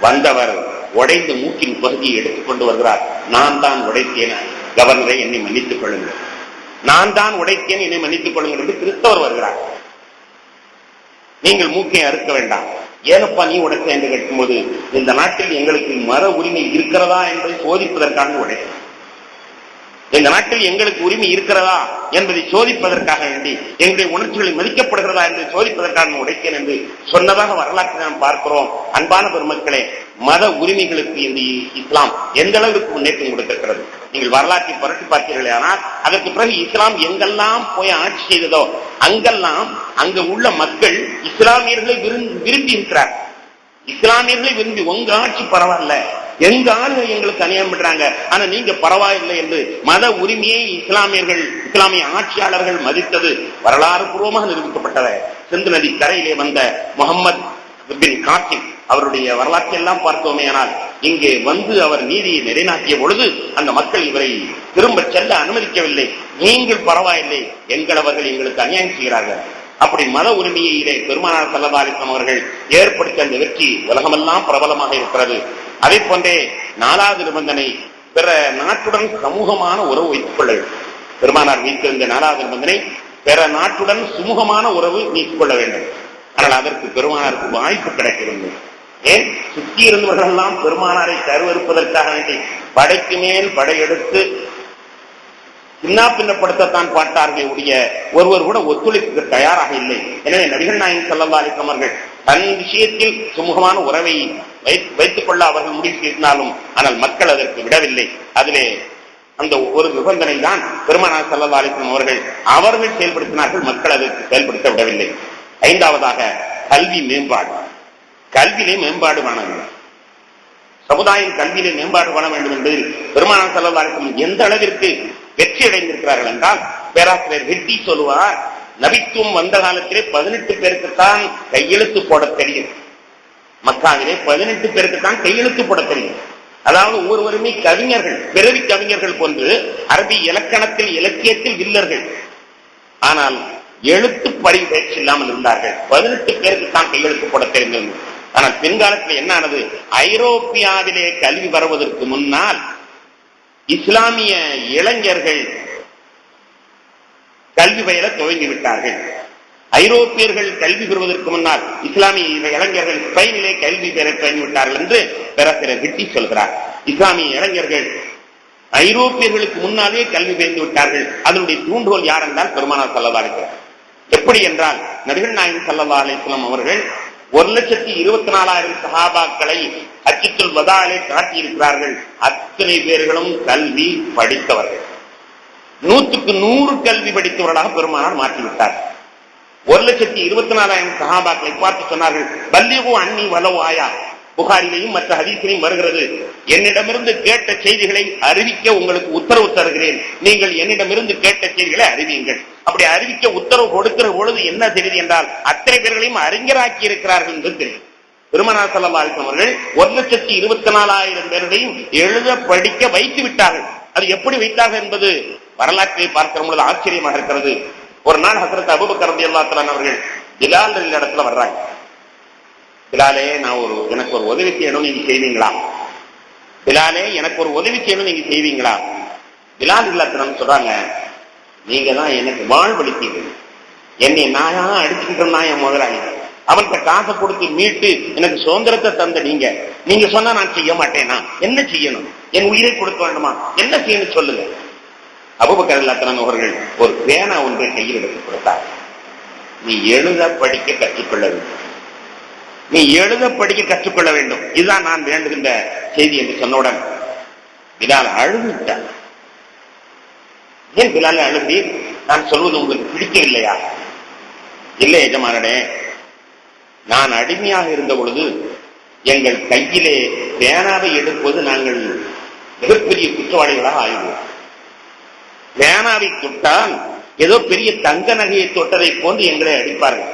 வந்தவர் உடைந்த மூக்கின் பகுதியை எடுத்துக்கொண்டு வருகிறார். நான் தான் உடைத்தேன், கவர்னரை என்னை மன்னித்துக் கொள்ளுங்கள், நான் தான் உடைத்தேன், என்னை மன்னித்துக் கொள்ளுங்கள் என்று கிறிஸ்தவர் வருகிறார். நீங்கள் மூக்கை அறுக்க வேண்டாம், ஏனப்பா நீ உடைத்த என்று கேட்கும்போது, இந்த நாட்டில் எங்களுக்கு மர உரிமை இருக்கிறதா என்பதை சோதிப்பதற்காக உடைத்தேன். இந்த நாட்டில் எங்களுக்கு உரிமை இருக்கிறதா என்பதை சோதிப்பதற்காக வேண்டி, எங்களுடைய உணர்ச்சிகளை மதிக்கப்படுகிறதா என்று சோதிப்பதற்காக உடைத்தேன் என்று சொன்னதாக வரலாற்றை நாம் பார்க்கிறோம். அன்பான பெருமக்களே, மத உரிமைகளுக்கு இந்த இஸ்லாம் எந்த அளவுக்கு முன்னேற்றம் கொடுத்திருக்கிறது நீங்கள் வரலாற்றை புரட்டி பார்த்தீர்களே. ஆனால் அதற்கு பிறகு இஸ்லாம் எங்கெல்லாம் போய் ஆட்சி செய்ததோ அங்கெல்லாம் அங்க உள்ள மக்கள் இஸ்லாமியர்களை விரும்பி இருக்கிறார். இஸ்லாமியர்களை விரும்பி, உங்க ஆட்சி பரவாயில்ல, எங்க ஆளுங்க எங்களுக்கு அநியாயம் பண்றாங்க, ஆனா நீங்க பரவாயில்லை என்று மத உரிமையை இஸ்லாமிய ஆட்சியாளர்கள் மதித்தது வரலாறு பூர்வமாக நிரூபிக்கப்பட்டது. சிந்து நதி கரையிலே வந்த முகமது பின் காசிம் அவருடைய வரலாற்றை எல்லாம் பார்த்தோமே. ஆனால் இங்கே வந்து அவர் நீதியை நிலைநாட்டிய பொழுது அந்த மக்கள் இவரை திரும்ப செல்ல அனுமதிக்கவில்லை. நீங்கள் பரவாயில்லை, எங்களவர்கள் எங்களுக்கு அநியாயம் செய்கிறார்கள். அப்படி மத உரிமையிலே பெருமானார் ஸல்லல்லாஹு அலைஹி வஸல்லம் அவர்கள் ஏற்படுத்திய அந்த வெற்றி உலகமெல்லாம் பிரபலமாக இருக்கிறது. அதே போன்றே 4வது நிபந்தனை, பிற நாட்டுடன் சமூகமான உறவு வைத்துக் கொள்ள வேண்டும். பெருமானார் வைத்திருந்த 4வது நிபந்தனை, பிற நாட்டுடன் சுமூகமான உறவு நீக்கிக் கொள்ள வேண்டும். ஆனால் அதற்கு பெருமானாருக்கு வாய்ப்பு கிடைக்கிறது. ஏன் சுற்றி இருந்தவர்கள் எல்லாம் பெருமானாரை கருவறுப்பதற்காக வேண்டி படைக்கு மேல் படையெடுத்து சின்ன பின்னப்படுத்தத்தான் பார்த்தார்களே உடைய ஒருவர் கூட ஒத்துழைப்புக்கு தயாராக இல்லை. எனவே நபிகள் நாயகம் ஸல்லல்லாஹு அலைஹி வஸல்லம் அவர்கள் தன் விஷயத்தில் சுமூகமான உறவை வைத்துக் கொள்ள அவர்கள் முடிவு செய்தாலும் ஆனால் மக்கள் அதற்கு விடவில்லை. அதிலே அந்த ஒரு நிபந்தனை தான் பெருமானார் ஸல்லல்லாஹு அலைஹி வஸல்லம் அவர்கள் செயல்படுத்தினார்கள், மக்கள் அதற்கு செயல்படுத்த விடவில்லை. ஐந்தாவதாக கல்வி மேம்பாடு. கல்வியிலே மேம்பாடு காண வேண்டும், சமுதாயம் கல்வியிலே மேம்பாடு காண வேண்டும் என்பதில் பெருமானார் ஸல்லல்லாஹு அலைஹி வஸல்லம் எந்த அளவிற்கு வெற்றி அடைந்திருக்கிறார்கள் என்றால், பேராசிரியர் ஹெட்டி சொல்லுவார், நபித்துவம் வந்த காலத்திலே 18 பேருக்குத்தான் கையெழுத்து போட தெரியும். மக்காவிலே 18 பேருக்குத்தான் கையெழுத்து போட தெரியும். அதாவது ஒவ்வொருவருமே கவிஞர்கள், பிறவி கவிஞர்கள் போன்று அரபி இலக்கணத்தில் இலக்கியத்தில் வில்லர்கள். ஆனால் எழுத்து படி பயிற்சி இல்லாமல் இருந்தார்கள். 18 பேருக்கு தான் கையெழுத்து போட தெரிந்தது. ஆனால் பின்காலத்தில் என்ன ஆனது, ஐரோப்பியாவிலே கல்வி வருவதற்கு முன்னால் இஸ்லாமிய இளைஞர்கள் கல்வி பயில துவங்கிவிட்டார்கள். ஐரோப்பியர்கள் கல்வி பெறுவதற்கு முன்னால் இஸ்லாமிய இளைஞர்கள் ஸ்பெயினிலே கல்வி பெற துவங்கிவிட்டார்கள் என்று பேராசிரியர் ஹெட்டி சொல்கிறார். இஸ்லாமிய இளைஞர்கள் ஐரோப்பியர்களுக்கு முன்னாலே கல்வி பெய்து விட்டார்கள். அதனுடைய தூண்டுகோல் யார் என்றால் பெருமானார் ஸல்லல்லாஹு அலைஹி வஸல்லம். எப்படி என்றால், நபிகள் நாயகம் ஸல்லல்லாஹு அலைஹி வஸல்லம் அவர்கள் 1,24,000 சஹாபாக்களை ஹஜ்ஜத்துல் வதாவிலே காட்டியிருக்கிறார்கள். அத்தனை பேர்களும் கல்வி படித்தவர்கள், 100க்கு 100 கல்வி படித்தவர்களாக பெருமானார் மாற்றிவிட்டார். 1,24,000 சஹாபாக்களை பார்த்து சொன்னார்கள், பல்லிகு அன்னி வலவ் ஆயா. புகாரிலையும் மற்ற ஹதீஸிலையும் வருகிறது, என்னிடமிருந்து கேட்ட செய்திகளை அறிவிக்க உங்களுக்கு உத்தரவு தருகிறேன், நீங்கள் என்னிடமிருந்து கேட்ட செய்திகளை அறிவியுங்கள். அப்படி அறிவிக்க உத்தரவு கொடுக்கிற பொழுது என்ன தெரியுது என்றால், அத்தனை பேர்களையும் அறிஞராக்கி இருக்கிறார்கள் என்று தெரியும். பெருமானார் ஸல்லல்லாஹு அலைஹி வஸல்லம் அவர்கள் 1,24,000 பேர்களையும் எழுத படிக்க வைத்து விட்டார்கள். அது எப்படி வைத்தார்கள் என்பது வரலாற்றை பார்க்கிற பொழுது ஆச்சரியமாக இருக்கிறது. ஒரு நாள் ஹஜ்ரத் அபூபக்கர் ரலியல்லாஹு அன்ஹு அவர்கள் பிலால் இடத்துல வர்றாங்க. பிலாலே, எனக்கு ஒரு உதவி செய்யணும், நீங்க செய்வீங்களா? பிலாலே, எனக்கு ஒரு உதவி செய்யணும், நீங்க செய்வீங்களா? பிலால் இல்லாதன்னு சொல்றாங்க, நீங்க தான் எனக்கு வாழ்வழித்தீங்க, என்னை நாயா அடிச்சுக்கிட்டு இருந்தான் என் முதலாளி, அவன்கிட்ட காசை கொடுத்து மீட்டு எனக்கு சுதந்திரத்தை தந்த நீங்க சொன்னா நான் செய்ய மாட்டேனா? என்ன செய்யணும்? என் உயிரை கொடுக்க வேண்டுமா? என்ன செய்யணும் சொல்லுங்க. அபூபக்கர் ரலியல்லாஹு அவர்கள் ஒரு பேனா ஒன்றை கையில் எடுத்து கொடுத்தார். நீ எழுத படிக்க கற்றுக்கொள்ள வேண்டும், நீ எழுத படிக்க கற்றுக்கொள்ள வேண்டும், இதுதான் நான் வேண்டுகின்ற செய்தி என்று சொன்னவுடன் பிலால் அழுதுவிட்டார். ஏன் பிலால் அழுதி? நான் சொல்வது உங்களுக்கு பிடிக்கவில்லையா? இல்லை எஜமானனே, நான் அடிமையாக இருந்த பொழுது எங்கள் கையிலே பேனாவை எடுப்பது நாங்கள் மிகப்பெரிய குற்றவாளிகளாக ஆயிடுவோம். பேனாவை தொட்டால் ஏதோ பெரிய தங்க நகையை தொட்டதை போன்று எங்களை அடிப்பார்கள்.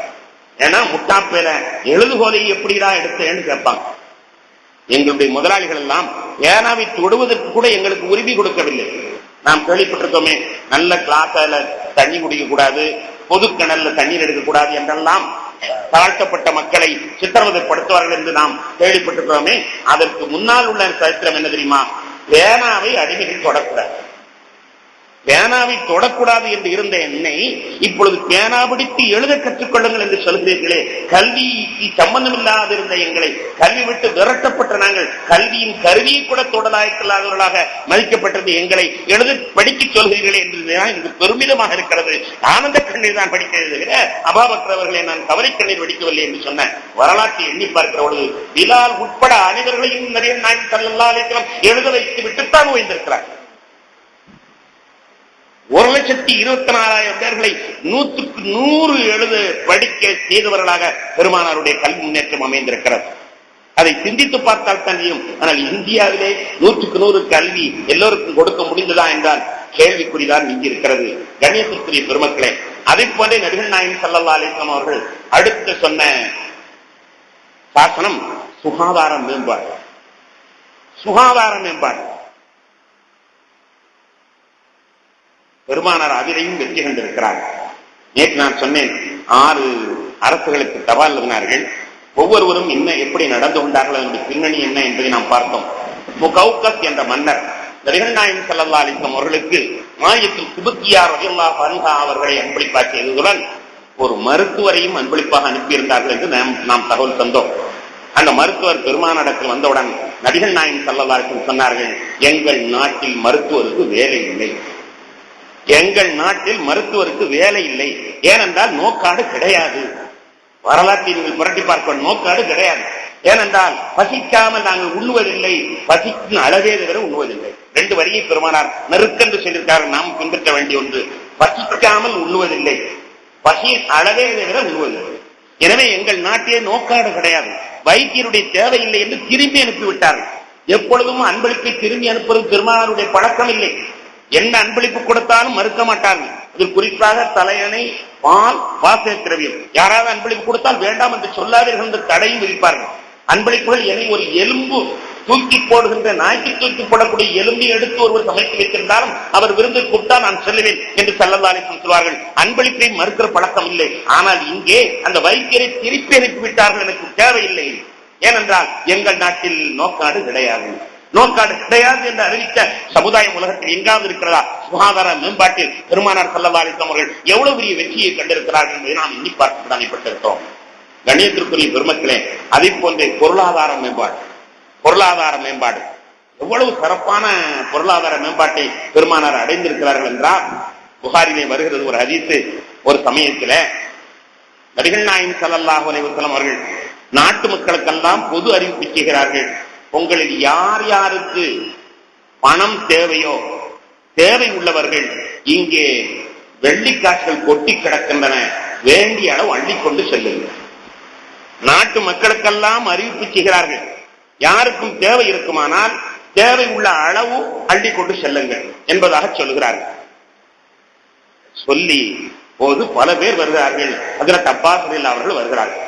ஏன்னா முட்டாப்பேல எழுதுகோலை எப்படிடா எடுத்தேன்னு கேட்பாங்க. எங்களுடைய முதலாளிகள் எல்லாம் பேனாவை தொடுவதற்கு கூட எங்களுக்கு உரிமை கொடுக்கவில்லை. நாம் கேள்விப்பட்டிருக்கோமே, நல்ல கிளாஸ்ல தண்ணி குடிக்க கூடாது, பொது கிணறுல தண்ணீர் எடுக்கக்கூடாது என்றெல்லாம் தாழ்த்தப்பட்ட மக்களை சித்திரவதைப்படுத்துவார்கள் என்று நாம் கேள்விப்பட்டிருக்கிறோமே. அதற்கு முன்னால் உள்ள சரித்திரம் என்ன தெரியுமா? பேனாவை அடிமைகள் தொடக்கூடாது, பேனாவை தொடக்கூடாது என்று இருந்த என்னை இப்பொழுது பேனா பிடித்து எழுத கற்றுக்கொள்ளுங்கள் என்று சொல்கிறீர்களே. கல்விக்கு சம்பந்தம் இல்லாத இருந்த எங்களை, கல்வி விட்டு விரட்டப்பட்ட நாங்கள், கல்வியின் கருவியை கூட தொடலாய்க்கலாதவர்களாக மதிக்கப்பட்டது எங்களை எழுத படிக்க சொல்கிறீர்களே என்றுதான் எனக்கு பெருமிதமாக இருக்கிறது. ஆனந்த கண்ணீர் தான் படிக்கிறேன், அபூபக்கர் அவர்களை நான் கவலை கண்ணீர் வடிக்கவில்லை என்று சொன்ன வரலாற்றை எண்ணி பார்க்கிற பொழுது பிலால் உட்பட அனைவர்களையும் நபிகள் நாயகம் ஸல்லல்லாஹு அலைஹி வஸல்லம் எழுத வைத்து விட்டுத்தான் ஓய்ந்திருக்கிறார். 1,24,000 பேர்களை 100க்கு 100 எழுத படிக்க செய்தவர்களாக பெருமானாருடைய கல்வி முன்னேற்றம் அமைந்திருக்கிறது. அதை சிந்தித்து பார்த்தால் தெரியும். ஆனால் இந்தியாவிலே 100க்கு 100 கல்வி எல்லோருக்கும் கொடுக்க முடிந்ததா என்றால் கேள்விக்குறிதான் இங்கு இருக்கிறது. கண்ணியத்திற்குரிய பெருமக்களே, அதை போன்றே நபிகள் நாயகம் ஸல்லல்லாஹு அலைஹி வஸல்லம் அவர்கள் அடுத்து சொன்ன சாசனம் சுகாதார மேம்பாடு. சுகாதார மேம்பாடு பெருமானார் அதிலையும் வெற்றி கண்டிருக்கிறார். நேற்று நான் சொன்னேன், 6 அரசுகளுக்கு தபால் எழுதினார்கள். ஒவ்வொருவரும் என்ன எப்படி நடந்து கொண்டார்கள் அதனுடைய பின்னணி என்ன என்பதை நாம் பார்த்தோம். முகௌகஸ் என்ற மன்னர் நபிகள் நாயகம் ஸல்லல்லாஹு அலைஹி வஸல்லம் அவர்களுக்கு மாயத்தில் குபுத்தியா ரலியல்லாஹு அன்ஹா அவர்களை அன்பளிப்பாக்கியதுடன் ஒரு மருத்துவரையும் அன்பளிப்பாக அனுப்பியிருந்தார்கள் என்று நாம் தகவல் தந்தோம். அந்த மருத்துவர் பெருமானிடத்தில் வந்தவுடன் நபிகள் நாயகம் ஸல்லல்லாஹு அலைஹி வஸல்லம் சொன்னார்கள், எங்கள் நாட்டில் மருத்துவருக்கு வேலை இல்லை, எங்கள் நாட்டில் மருத்துவருக்கு வேலை இல்லை, ஏனென்றால் நோக்காடு கிடையாது. வரலாற்றை நீங்கள் புரட்டி பார்க்க நோக்காடு கிடையாது. ஏனென்றால் பசிக்காமல் நாங்கள் உண்ணுவதில்லை, பசிக்கும் அளவே தவிர உண்ணுவதில்லை. 2 வரியை பெருமானார் நெருக்கென்று சொல்லியிருக்கார்கள். நாம் பின்பற்ற வேண்டிய ஒன்று, பசிக்காமல் உண்ணுவதில்லை, பசியின் அளவே தவிர உண்ணுவதில்லை. எனவே எங்கள் நாட்டிலே நோக்காடு கிடையாது. வைத்தியருடைய தேவையில்லை என்று திரும்பி அனுப்பிவிட்டார்கள். எப்பொழுதும் அன்பளிப்பை திரும்பி அனுப்புவது பெருமானாருடைய பழக்கம் இல்லை. என்ன அன்பளிப்பு கொடுத்தாலும் மறுக்க மாட்டார்கள். இதில் குறிப்பாக தலையணை, பால், வாசனை திரவியம். யாராவது அன்பளிப்பு கொடுத்தால் வேண்டாம் என்று சொல்லாதீர்கள் என்று தடையும் விதிப்பார்கள். அன்பளிப்புகள் என்னை ஒரு எலும்பு தூக்கி போடுகின்ற, நாய்க்கு தூக்கி போடக்கூடிய எலும்பை எடுத்து ஒருவர் சமைத்து வைத்திருந்தாலும் அவர் விருந்து கூப்பிட்டா நான் செல்லுவேன் என்று ஸல்லல்லாஹு அலைஹி வஸல்லம் சொல்வார்கள். அன்பளிப்பை மறுக்கிற பழக்கம் இல்லை. ஆனால் இங்கே அந்த வைத்தியரை திருப்பி அனுப்பிவிட்டார்கள், எனக்கு தேவையில்லை. ஏனென்றால் எங்கள் நாட்டில் நோக்காடு கிடையாது. நோக்காடு கிடையாது என்று அறிவித்த சமுதாயம் உலகத்தில் எங்காவது இருக்கிறதா? சுகாதார மேம்பாட்டில் பெருமானார் ஸல்லல்லாஹு அலைஹி வஸல்லம் அவர்கள் எவ்வளவு பெரிய வெற்றியை கண்டிருக்கிறார்கள் என்பதை நாம் எண்ணி பார்த்து கடமைப்பட்டிருக்கிறோம். கண்ணியத்திற்குரிய பெருமக்களே, அதை போன்ற பொருளாதார மேம்பாடு எவ்வளவு சிறப்பான பொருளாதார மேம்பாட்டை பெருமானார் அடைந்திருக்கிறார்கள் என்றால், புகாரிலே வருகிறது ஒரு ஹதீஸ். ஒரு சமயத்தில் நபிகள் நாயகம் ஸல்லல்லாஹு அலைஹி வஸல்லம் அவர்கள் நாட்டு மக்களுக்கெல்லாம் பொது அறிவிப்பு செய்கிறார்கள். உங்களில் யார் யாருக்கு பணம் தேவையோ, தேவை உள்ளவர்கள் இங்கே வெள்ளிக்காசுகள் கொட்டி கிடக்கின்றன, வேண்டிய அளவு அள்ளிக்கொண்டு செல்லுங்கள். நாட்டு மக்களுக்கெல்லாம் அறிவிப்பு செய்கிறார்கள். யாருக்கும் தேவை இருக்குமானால் தேவை உள்ள அளவு அள்ளிக்கொண்டு செல்லுங்கள் என்பதாக சொல்லுகிறார்கள். சொல்லி போது பல பேர் வருகிறார்கள். ஹஜ்ரத் அப்பாஸ் ரலியல்லாஹு அவர்கள் வருகிறார்கள்.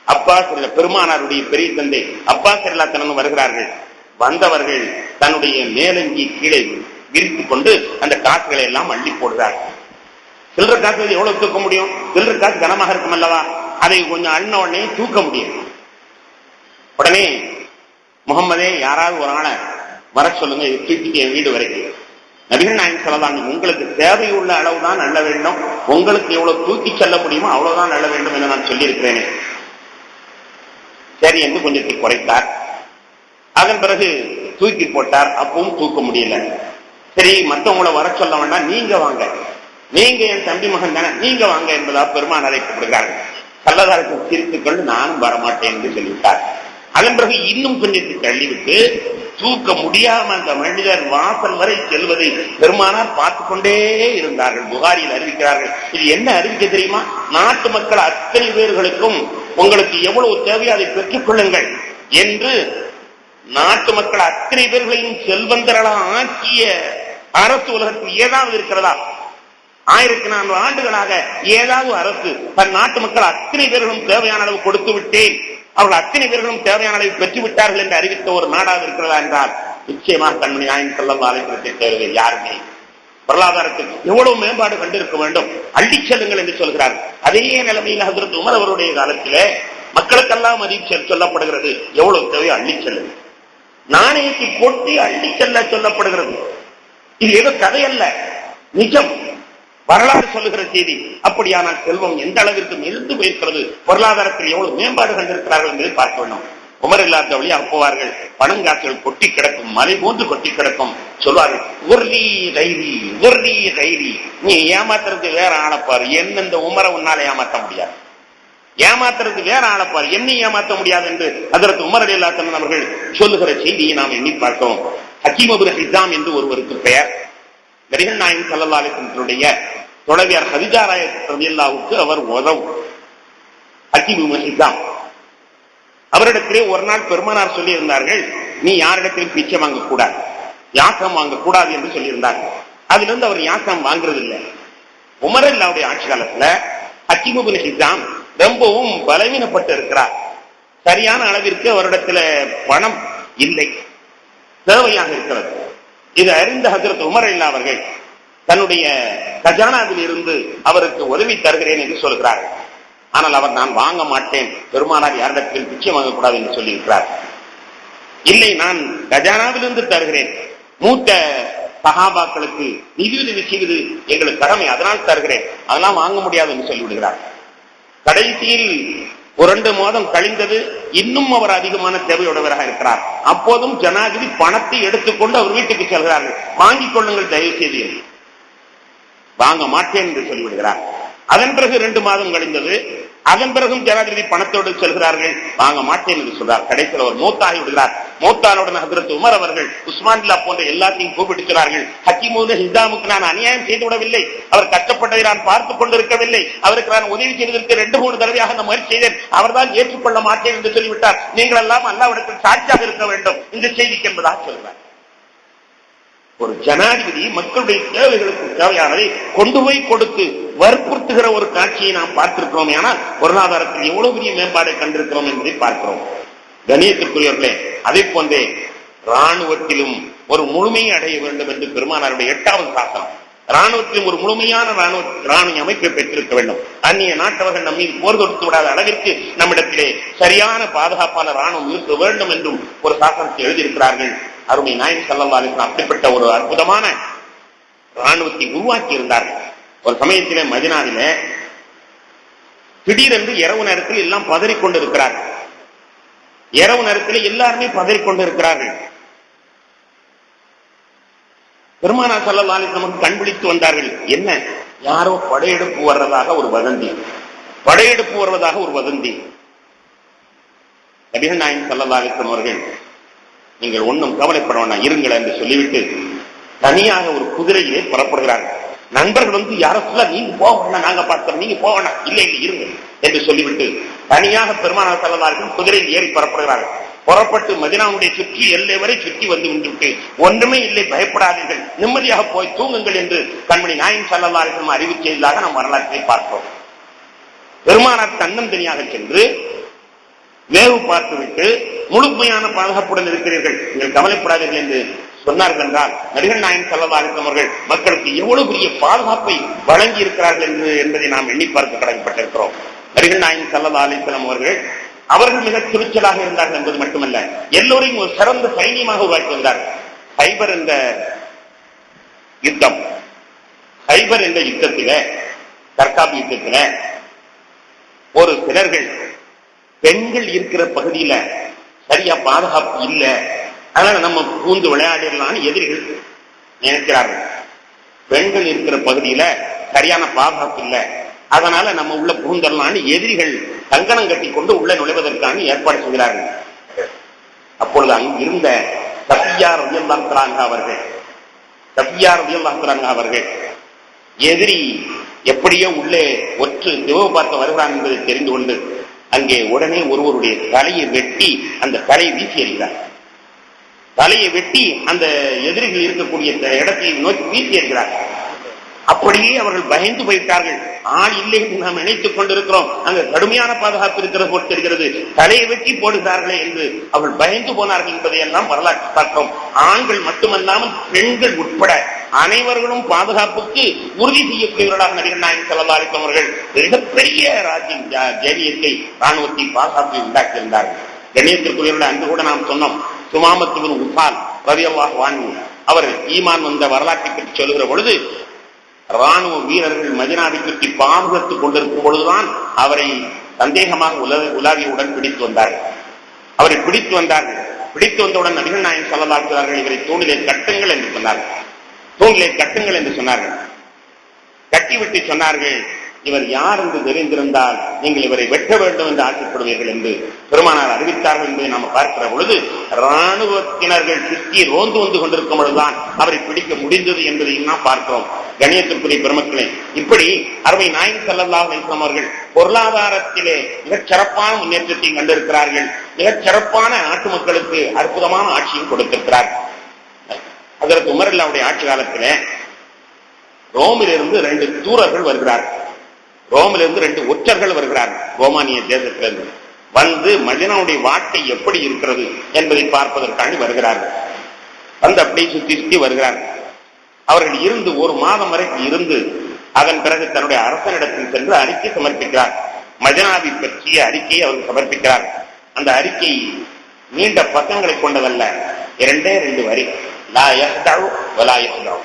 அப்பாஸ் பெருமானாருடைய பெரிய தந்தை அப்பாஸ் ரலியல்லாஹு அன்ஹு வருகிறார்கள். வந்தவர்கள் தன்னுடைய மேலங்கி கீழே விரித்துக் கொண்டு அந்த காசுகளை எல்லாம் அள்ளி போடுகிறார்கள். சில்லற காசு எவ்வளவு தூக்க முடியும்? சில்லற காசு கனமாக இருக்கும் அல்லவா? அதை கொஞ்சம் அண்ண உடனே தூக்க முடியும். உடனே முகம்மதே, யாராவது ஒரு ஆளை வர சொல்லுங்க, தூக்கிட்டு என் வீடு வரைக்கும். நபிகள் நாயகம் ஸல்லல்லாஹு அலைஹி வஸல்லம், உங்களுக்கு தேவையுள்ள அளவுதான் அள்ள வேண்டும், உங்களுக்கு எவ்வளவு தூக்கி செல்ல முடியுமோ அவ்வளவுதான் அள்ள வேண்டும் என்று நான் சொல்லியிருக்கிறேனே. சரி என்று கொஞ்சத்தை குறைத்தார். அதன் பிறகு தூக்கி போட்டார். அப்பவும் தூக்க முடியல. சரி, மற்றவங்களை வர சொல்ல வேண்டாம், நீங்க வாங்க, நீங்க என் தம்பி மகன் தானே, நீங்க வாங்க என்பதா பெருமானாரை கூப்பிடுகிறார்கள். கள்ளதாரத்தை சிரித்துக் கொண்டு நானும் வரமாட்டேன் என்று சொல்லிவிட்டார். அதன் பிறகு இன்னும் கொஞ்சத்தை தள்ளிவிட்டு தூக்க முடியாம அந்த மனிதர் வாசல் வரை செல்வதை பெருமானார் பார்த்து கொண்டே இருந்தார்கள். புகாரியில் அறிவிக்கிறார்கள். இது என்ன அறிவிக்க தெரியுமா? நாட்டு மக்கள் அத்தனை பேர்களுக்கும் உங்களுக்கு எவ்வளவு தேவையோ அதை பெற்றுக் கொள்ளுங்கள் என்று நாட்டு மக்கள் அத்தனை பேர்களையும் செல்வந்தர்களாக ஆக்கிய அரசு உலகத்தில் ஏதாவது இருக்கிறதா? 1400 ஆண்டுகளாக ஏதாவது அரசு தன் நாட்டு மக்கள் அத்தனை பேர்களும் தேவையான அளவு கொடுத்து விட்டேன், அவர்கள் அத்தனை பேர்களும் தேவையான அளவு பெற்று விட்டார்கள் என்று அறிவித்த ஒரு நாடாக இருக்கிறதா என்றால் நிச்சயமாக கண்மணி நாயகம் ஸல்லல்லாஹு அலைஹி வஸல்லம் தேவை யாருமே. பொருளாதாரத்தில் எவ்வளவு மேம்பாடு கண்டிருக்க வேண்டும், அள்ளி செல்லுங்கள் என்று சொல்கிறார்கள். அதே நிலைமையில் ஹஜ்ரத் உமர் அவருடைய காலத்திலே மக்களுக்கெல்லாம் அறிவிப்பு சொல்லப்படுகிறது, எவ்வளவு தேவையோ அள்ளி செல்லுங்கள். நாணயத்தை கொட்டி அள்ளி செல்ல சொல்லப்படுகிறது. இது ஏதோ கதையல்ல, நிஜம், வரலாறு சொல்லுகிற செய்தி. அப்படியானால் செல்வம் எந்த அளவிற்கு மெலிந்து போயிருக்கிறது, பொருளாதாரத்தில் எவ்வளவு மேம்பாடு கண்டிருக்கிறார்கள் என்பதை பார்க்க வேண்டும். உமர் இல்லாத வழியாக போவார்கள். பணங்காசுகள் கொட்டி கிடக்கும், மலை போன்று கொட்டி கிடக்கும். சொல்வார்கள், உர்ரி கைரி, உர்ரி கைரி, நீ ஏமாத்துறதுக்கு வேற ஆளப்பாரு, என்ன இந்த உமரை உன்னால ஏமாற்ற முடியாது, ஏமாத்துறதுக்கு வேற ஆளப்பாரு, என்னை ஏமாற்ற முடியாது என்று ஹஜ்ரத் உமர் ரலியல்லாஹு அன்ஹு அவர்கள் சொல்லுகிற செய்தியை நாம் எண்ணி பார்க்கிறோம். ஹக்கீம் இப்னு ஹிஸாம் என்று ஒருவருக்கு பெயர். நபிகள் நாயகம் ஸல்லல்லாஹு அலைஹி வஸல்லம் துணைவியார் ஹதீஜா ரலியல்லாஹுவுக்கு அவர் உதவு. ஹக்கீம் இப்னு ஹிஸாம் அவரிடத்திலே ஒரு நாள் பெருமானார் சொல்லி இருந்தார்கள், நீ யாரிடத்திலும் பிச்சை வாங்கக்கூடாது, யாசம் வாங்கக்கூடாது என்று சொல்லியிருந்தார்கள். அதிலிருந்து அவர் யாசம் வாங்குறது இல்லை. உமர் அல்லாஹ்வுடைய ஆட்சி காலத்துல ஹக்கீம் இப்னு ஹிஸாம் ரொம்பவும் பலவீனப்பட்டு இருக்கிறார். சரியான அளவிற்கு அவரிடத்துல பணம் இல்லை, தேவையாக இருக்கிறது. இது அறிந்த ஹஜ்ரத் உமர் அல்லாஹ் அவர்கள் தன்னுடைய கஜானாவில் இருந்து அவருக்கு உதவி தருகிறேன் என்று சொல்கிறார்கள். ஆனால் அவர், நான் வாங்க மாட்டேன், பெருமானார் யாரிடத்தில் பிச்சை வாங்கக்கூடாது என்று சொல்லியிருக்கிறார். இல்லை, நான் கஜானாவிலிருந்து தருகிறேன், மூத்த சஹாபாக்களுக்கு நிதியுதவி செய்வது எங்களுக்கு கடமை, அதனால் தருகிறேன், அதெல்லாம் வாங்க முடியாது என்று சொல்லிவிடுகிறார். கடைசியில் 2 மாதம் கழிந்தது, இன்னும் அவர் அதிகமான தேவையுடையவராக இருக்கிறார். அப்போதும் ஜனாதிபதி பணத்தை எடுத்துக்கொண்டு அவர் வீட்டுக்கு செல்கிறார்கள். வாங்கிக் கொள்ளுங்கள் தயவு செய்து. வாங்க மாட்டேன் என்று சொல்லிவிடுகிறார். அதன் பிறகு 2 மாதம் கழிந்தது. அதன் பிறகும் ஜனாதிபதி பணத்தோடு செல்கிறார்கள், வாங்க மாட்டேன் என்று சொல்றார். கடைசியில் அவர் மூத்தாகி விடுகிறார். மூத்தானுடன் ஹஜ்ரத் உமர் அவர்கள் உஸ்மான்லா போன்ற எல்லாத்தையும் கூப்பிடுகிறார்கள். ஹக்கீமுல் ஹிசாமுக்கு நான் அநியாயம் செய்து விடவில்லை, அவர் கஷ்டப்பட்டதை நான் பார்த்துக் கொண்டிருக்கவில்லை, அவருக்கு நான் உதவி செய்வதற்கு 2-3 தடவையாக நான் முயற்சி செய்தேன், அவர்தான் ஏற்றுக்கொள்ள மாட்டேன் என்று சொல்லிவிட்டார். நீங்கள் எல்லாம் அல்லாஹ்விடத்தில் சாட்சியாக இருக்க வேண்டும் இந்த செய்திக்கு என்பதாக சொல்கிறார். ஒரு ஜனாதிபதி மக்களுடைய தேவைகளுக்கு தேவையானதை கொண்டு போய் கொடுத்து வற்புறுத்துகிற ஒரு காட்சியை நாம் பார்த்திருக்கிறோம். ஆனால் பொருளாதாரத்தில் எவ்வளவு பெரிய மேம்பாடை கண்டிருக்கிறோம் என்பதை பார்க்கிறோம். கணியத்திற்குரியவர்களே, அதை போன்றே ராணுவத்திலும் ஒரு முழுமையை அடைய வேண்டும் என்று பெருமானாருடைய 8வது சாசனம். ராணுவத்திலும் ஒரு முழுமையான ராணுவ அமைப்பை பெற்றிருக்க வேண்டும். அந்நிய நாட்டவர்கள் நம் மீது போர் தொடுத்து விடாத அளவிற்கு நம்மிடத்திலே சரியான பாதுகாப்பான ராணுவம் இருக்க வேண்டும் என்றும் ஒரு சாசனத்தை எழுதியிருக்கிறார்கள். அருமை நாயகம் ஸல்லல்லாஹு அலைஹி வஸல்லம் அப்படிப்பட்ட ஒரு அற்புதமான ராணுவத்தை உருவாக்கி இருந்தார்கள். ஒரு சமயத்திலே மதீனாவிலே திடீரென்று இரவு நேரத்தில் எல்லாம் பதறிக்கொண்டிருக்கிறார்கள். இரவு நேரத்தில் எல்லாருமே பதறிக்கொண்டிருக்கிறார்கள். பெருமானார் ஸல்லல்லாஹு அலைஹி வஸல்லம் கண்பிடித்து வந்தார்கள். என்ன, யாரோ படையெடுப்பு வர்றதாக ஒரு வதந்தி, படையெடுப்பு வருவதாக ஒரு வதந்தி. நபிகள் நாயகம் ஸல்லல்லாஹு அலைஹி வஸல்லம் அவர்கள், நீங்கள் ஒன்றும் கவலைப்பட வேண்டாம், இருங்கள் என்று சொல்லிவிட்டு தனியாக ஒரு குதிரையிலே புறப்படுகிறார்கள். நண்பர்கள் வந்து யாரோ சொல்ல, நீங்க போக வேண்டாம், நாங்க பார்த்தோம், நீங்க போக வேண்டாம், இல்லை இல்லை இருங்க என்று சொல்லிவிட்டு தனியாக பெருமானார் ஸல்லல்லாஹு அலைஹி வஸல்லம் குதிரையில் ஏறி புறப்படுகிறார்கள். புறப்பட்டு மதீனாவுடைய சுற்றி எல்லை வரை சுற்றி வந்து விட்டு, ஒன்றுமே இல்லை, பயப்படாதீர்கள், நிம்மதியாக போய் தூங்குங்கள் என்று கண்மணி நாயகம் ஸல்லல்லாஹு அலைஹி வஸல்லம் அறிவித்ததாக நாம் வரலாற்றை பார்க்கிறோம். பெருமானார் தன்னந்தனியாக சென்று வேவு பார்த்துவிட்டு முழுமையான பாதுகாப்புடன் இருக்கிறீர்கள், நீங்கள் கவலைப்படாதீர்கள் என்று சொன்னார்கள் என்றால் நபிகள் நாயகம் ஸல்லல்லாஹு அலைஹி வஸல்லம் அவர்கள் மக்களுக்கு எவ்வளவு பெரிய பாதுகாப்பை வழங்கி இருக்கிறார்கள் என்பதை நாம் எண்ணி பார்க்க கடமைப்பட்டிருக்கிறோம். நபிகள் நாயகம் ஸல்லல்லாஹு அலைஹி வஸல்லம் அவர்கள் மிக துணிச்சலாக இருந்தார்கள் என்பது மட்டுமல்ல, எல்லோரையும் ஒரு சிறந்த சைனியமாக உருவாக்கி வந்தார்கள். ஹைபர் என்ற யுத்தத்தில தற்காப்பு யுத்தத்தில ஒரு சிலர்கள் பெண்கள் இருக்கிற பகுதியில சரியா பாதுகாப்பு இல்லை, அதனால நம்ம பூந்து விளையாடிடலான்னு எதிரிகள் நினைக்கிறார்கள். பெண்கள் இருக்கிற பகுதியில சரியான பாதுகாப்பு இல்லை, அதனால நம்ம உள்ள பூந்தரலான்னு எதிரிகள் கங்கணம் கட்டி கொண்டு உள்ள நுழைவதற்கான ஏற்பாடு செய்கிறார்கள். அப்பொழுது அங்கு இருந்த சஃபியா ரலியல்லாஹு அன்ஹா அவர்கள் எதிரி எப்படியோ உள்ளே ஒற்று சிவவு பார்க்க வருகிறான் என்பதை தெரிந்து கொண்டு அங்கே உடனே ஒருவருடைய தலையை வெட்டி அந்த தலையை வீசி எறிகிறார். தலையை வெட்டி அந்த எதிரிகள் இருக்கக்கூடிய இடத்தை நோக்கி வீசி எறிகிறார். அப்படியே அவர்கள் பயந்து போயிட்டார்கள். ஆள் இல்லை என்று நாம் நினைத்துக் கொண்டிருக்கிறோம், அங்கு கடுமையான பாதுகாப்பு இருக்கிறது போல் தெரிகிறது, தலையை வெட்டி போடுகிறார்களே என்று அவர்கள் பயந்து போனார்கள் என்பதையெல்லாம் வரலாற்று பார்க்கிறோம். ஆண்கள் மட்டுமல்லாமல் பெண்கள் உட்பட அனைவர்களும் பாதுகாப்புக்கு உறுதி செய்யக்கூடியவர்களாக நபிகள் நாயகம் ஸல்லல்லாஹு அலைஹி வஸல்லம் அவர்கள் மிகப்பெரிய ஜேனியத்தை ராணுவத்தை பாதுகாப்பை உண்டாக்கியிருந்தார்கள். கண்ணியத்திற்குரியவர்கள் அன்று கூட நாம் சொன்னோம், சுமாமத்து பின் உசால் ரலியல்லாஹு அன்ஹு அவர் ஈமான் வந்த வரலாற்றை பற்றி சொல்லுகிற பொழுது, ராணுவ வீரர்கள் மதீனாவை சுற்றி பாதுகாத்துக் கொண்டிருக்கும் பொழுதுதான் அவரை சந்தேகமாக உலாவியுடன் பிடித்து வந்தார்கள். அவரை பிடித்து வந்தவுடன் நபிகள் நாயகம் ஸல்லல்லாஹு அலைஹி வஸல்லம் இவரை தூணிலே கட்டுங்கள் என்று சொன்னார்கள். கட்டிவிட்டு சொன்னார்கள், இவர் யார் என்று தெரிந்திருந்தால் நீங்கள் இவரை வெட்ட வேண்டும் என்று ஆசைப்படுவீர்கள் என்று பெருமானார் அறிவித்தார்கள் என்பதை நாம் பார்க்கிற பொழுது, ராணுவத்தினர்கள் சுற்றி ரோந்து வந்து கொண்டிருக்கும் பொழுதுதான் அவரை பிடிக்க முடிந்தது என்பதையும் நாம் பார்க்கிறோம். கண்ணியத்திற்குரிய பெருமக்களே, இப்படி அருமை நாயகம் ஸல்லல்லாஹு அலைஹி வஸல்லம் அவர்கள் பொருளாதாரத்திலே மிகச் சிறப்பான முன்னேற்றத்தையும் கண்டிருக்கிறார்கள். மிகச் சிறப்பான நாட்டு மக்களுக்கு அற்புதமான ஆட்சியும் கொடுத்திருக்கிறார்கள். ஹஜ்ரத் உமர் அல்லாஹ்வுடைய ஆட்சி காலத்திலே ரோமிலிருந்து 2 தூரர்கள் வருகிறார்கள். ரோமிலிருந்து 2 ஒற்றர்கள் வருகிறார்கள். ரோமானிய தேசத்திலிருந்து வந்து மதீனாவுடைய வாழ்க்கை எப்படி இருக்கிறது என்பதை பார்ப்பதற்காண்டி வருகிறார்கள். வந்து அப்படியே சுத்தி வருகிறார்கள். அவர்கள் இருந்து 1 மாதம் வரைக்கும் இருந்து அதன் பிறகு தன்னுடைய அரசனிடத்தில் சென்று அறிக்கை சமர்ப்பிக்கிறார். மதீனாவை பற்றிய அறிக்கையை அவர்கள் சமர்ப்பிக்கிறார். அந்த அறிக்கை நீண்ட பக்கங்களை கொண்டதல்ல, 2 வரி, லா யஹ்தஉ வலா யஹ்தஉ,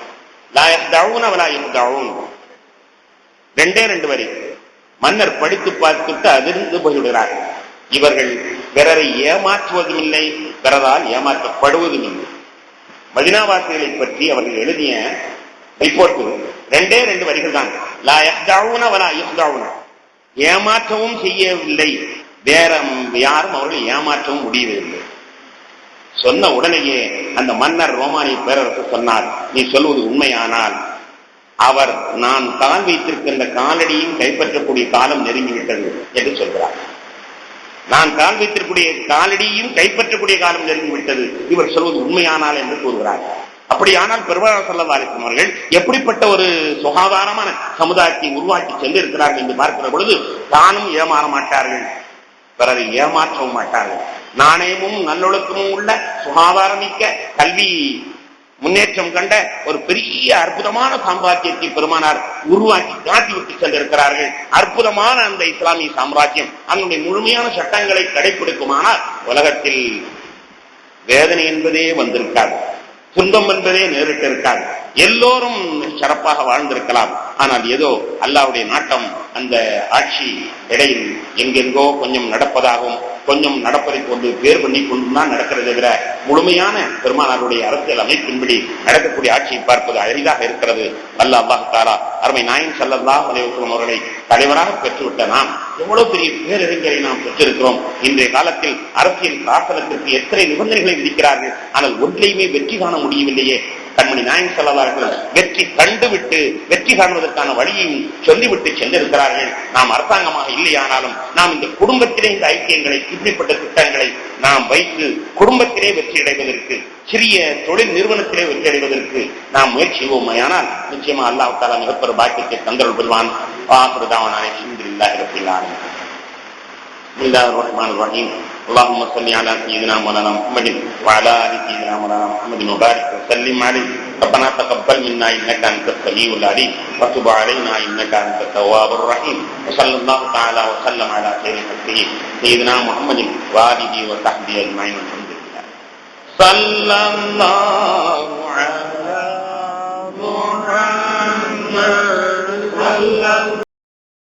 லா யஹ்தஉன வலா யஹ்தஉன், 2 வரி. மன்னர் படித்து பார்த்துட்டு அதிர்ந்து போய்விடுகிறார். இவர்கள் பிறரை ஏமாற்றுவதும் இல்லை, பிறரால் ஏமாற்றப்படுவதும் இல்லை. மதீனாவாசிகளை பற்றி அவர்கள் எழுதிய ரிப்போர்ட் ரெண்டே ரெண்டு வரிகள் தான். லா யஹ்தஊன வலா யுஹ்தஊன. ஏமாற்றவும் செய்யவில்லை, வேற யாரும் அவர்கள் ஏமாற்றவும் முடியவில்லை. சொன்ன உடனேயே அந்த மன்னர் ரோமானிய பேரரசு சொன்னார், நீ சொல்வது உண்மையானால் அவர் நான் கால் வைத்திருக்கின்ற காலடியும் கைப்பற்றக்கூடிய காலம் நெருங்கிவிட்டது என்று சொல்கிறார். நான் கால் வைத்திருக்கக்கூடிய காலடியும் கைப்பற்றக்கூடிய காலம் நெருங்கிவிட்டது, இவர் சொல்வது உண்மையானால் என்று கூறுகிறார். அப்படியானால் பெருமானார் ஸல்லல்லாஹு அலைஹி வஸல்லம் அவர்கள் எப்படிப்பட்ட ஒரு சுகாதாரமான சமுதாயத்தை உருவாக்கி சென்றிருக்கிறார்கள் என்று பார்க்கிற பொழுது, தானும் ஏமாற மாட்டார்கள், பிறரை ஏமாற்றவும் மாட்டார்கள். நாணயமும் நல்லொழுக்கமும் உள்ள சுகாதாரமிக்க கல்வி முன்னேற்றம் கண்ட ஒரு பெரிய அற்புதமான சாம்ராஜ்யத்தை பெருமானார் உருவாக்கி காட்டிவிட்டு சென்றிருக்கிறார்கள். அற்புதமான அந்த இஸ்லாமிய சாம்ராஜ்யம் அதனுடைய முழுமையான சட்டங்களை கடைபிடிக்குமானால் உலகத்தில் வேதனை என்பதே வந்திருக்காது, துன்பம் என்பதே நேரிட்டு இருக்காது, எல்லோரும் சிறப்பாக வாழ்ந்திருக்கலாம். ஆனால் ஏதோ அல்லாஹ்வுடைய நாட்டம் அந்த ஆட்சி இடையில் எங்கெங்கோ கொஞ்சம் நடப்பதாகவும் கொஞ்சம் நடப்பதை கொண்டு பேர் பண்ணி கொண்டுதான் நடக்கிறது தவிர முழுமையான பெருமானாருடைய அரசியல் அமைப்பின்படி நடக்கக்கூடிய ஆட்சியை பார்ப்பது அரிதாக இருக்கிறது. அல்லாஹ் தஆலா அருமை நாயகம் ஸல்லல்லாஹு அலைஹி வஸல்லம் அவர்களை தலைவராக பெற்றுவிட்ட நாம் எவ்வளவு பெரிய பேரறிஞரை நாம் பெற்றிருக்கிறோம். இன்றைய காலத்தில் அரசியல் சாசனத்திற்கு எத்தனை நிபந்தனைகளை விதிக்கிறார்கள், ஆனால் ஒன்றையுமே வெற்றி காண முடியவில்லையே. கண்மணி நாயகம் ஸல்லல்லாஹு அலைஹி வஸல்லம் வெற்றி கண்டுவிட்டு வெற்றி காணுவதற்கான வழியையும் சொல்லிவிட்டு சென்றிருக்கிறார்கள். நாம் அரசாங்கமாக இல்லையானாலும் நாம் இந்த குடும்பத்திலே இந்த ஐக்கியங்களை இப்படிப்பட்ட திட்டங்களை நாம் வைத்து குடும்பத்திலே வெற்றி அடைவதற்கு, சிறிய தொழில் நிறுவனத்திலே வெற்றி அடைவதற்கு நாம் முயற்சி செய்வோமையானால் நிச்சயமா அல்லாஹ் தஆலா மிகப்பெரிய பாக்கியத்தை தந்தருள் புரிவான். ஆகிரு தஅவானா அல்ஹம்துலில்லாஹி ரப்பில் ஆலமீன். பிஸ்மில்லாஹிர் ரஹ்மானிர் ரஹீம். اللهم صل على سيدنا مولانا محمد وعلى ال سيدنا مولانا محمد وبارك وسلم عليه. ربنا تقبل منا انك انت السميع العليم وتب علينا انك انت التواب الرحيم. وصلى الله تعالى وسلم على خير خلقه سيدنا محمد وآله وصحبه اجمعين. الحمد لله. صلى الله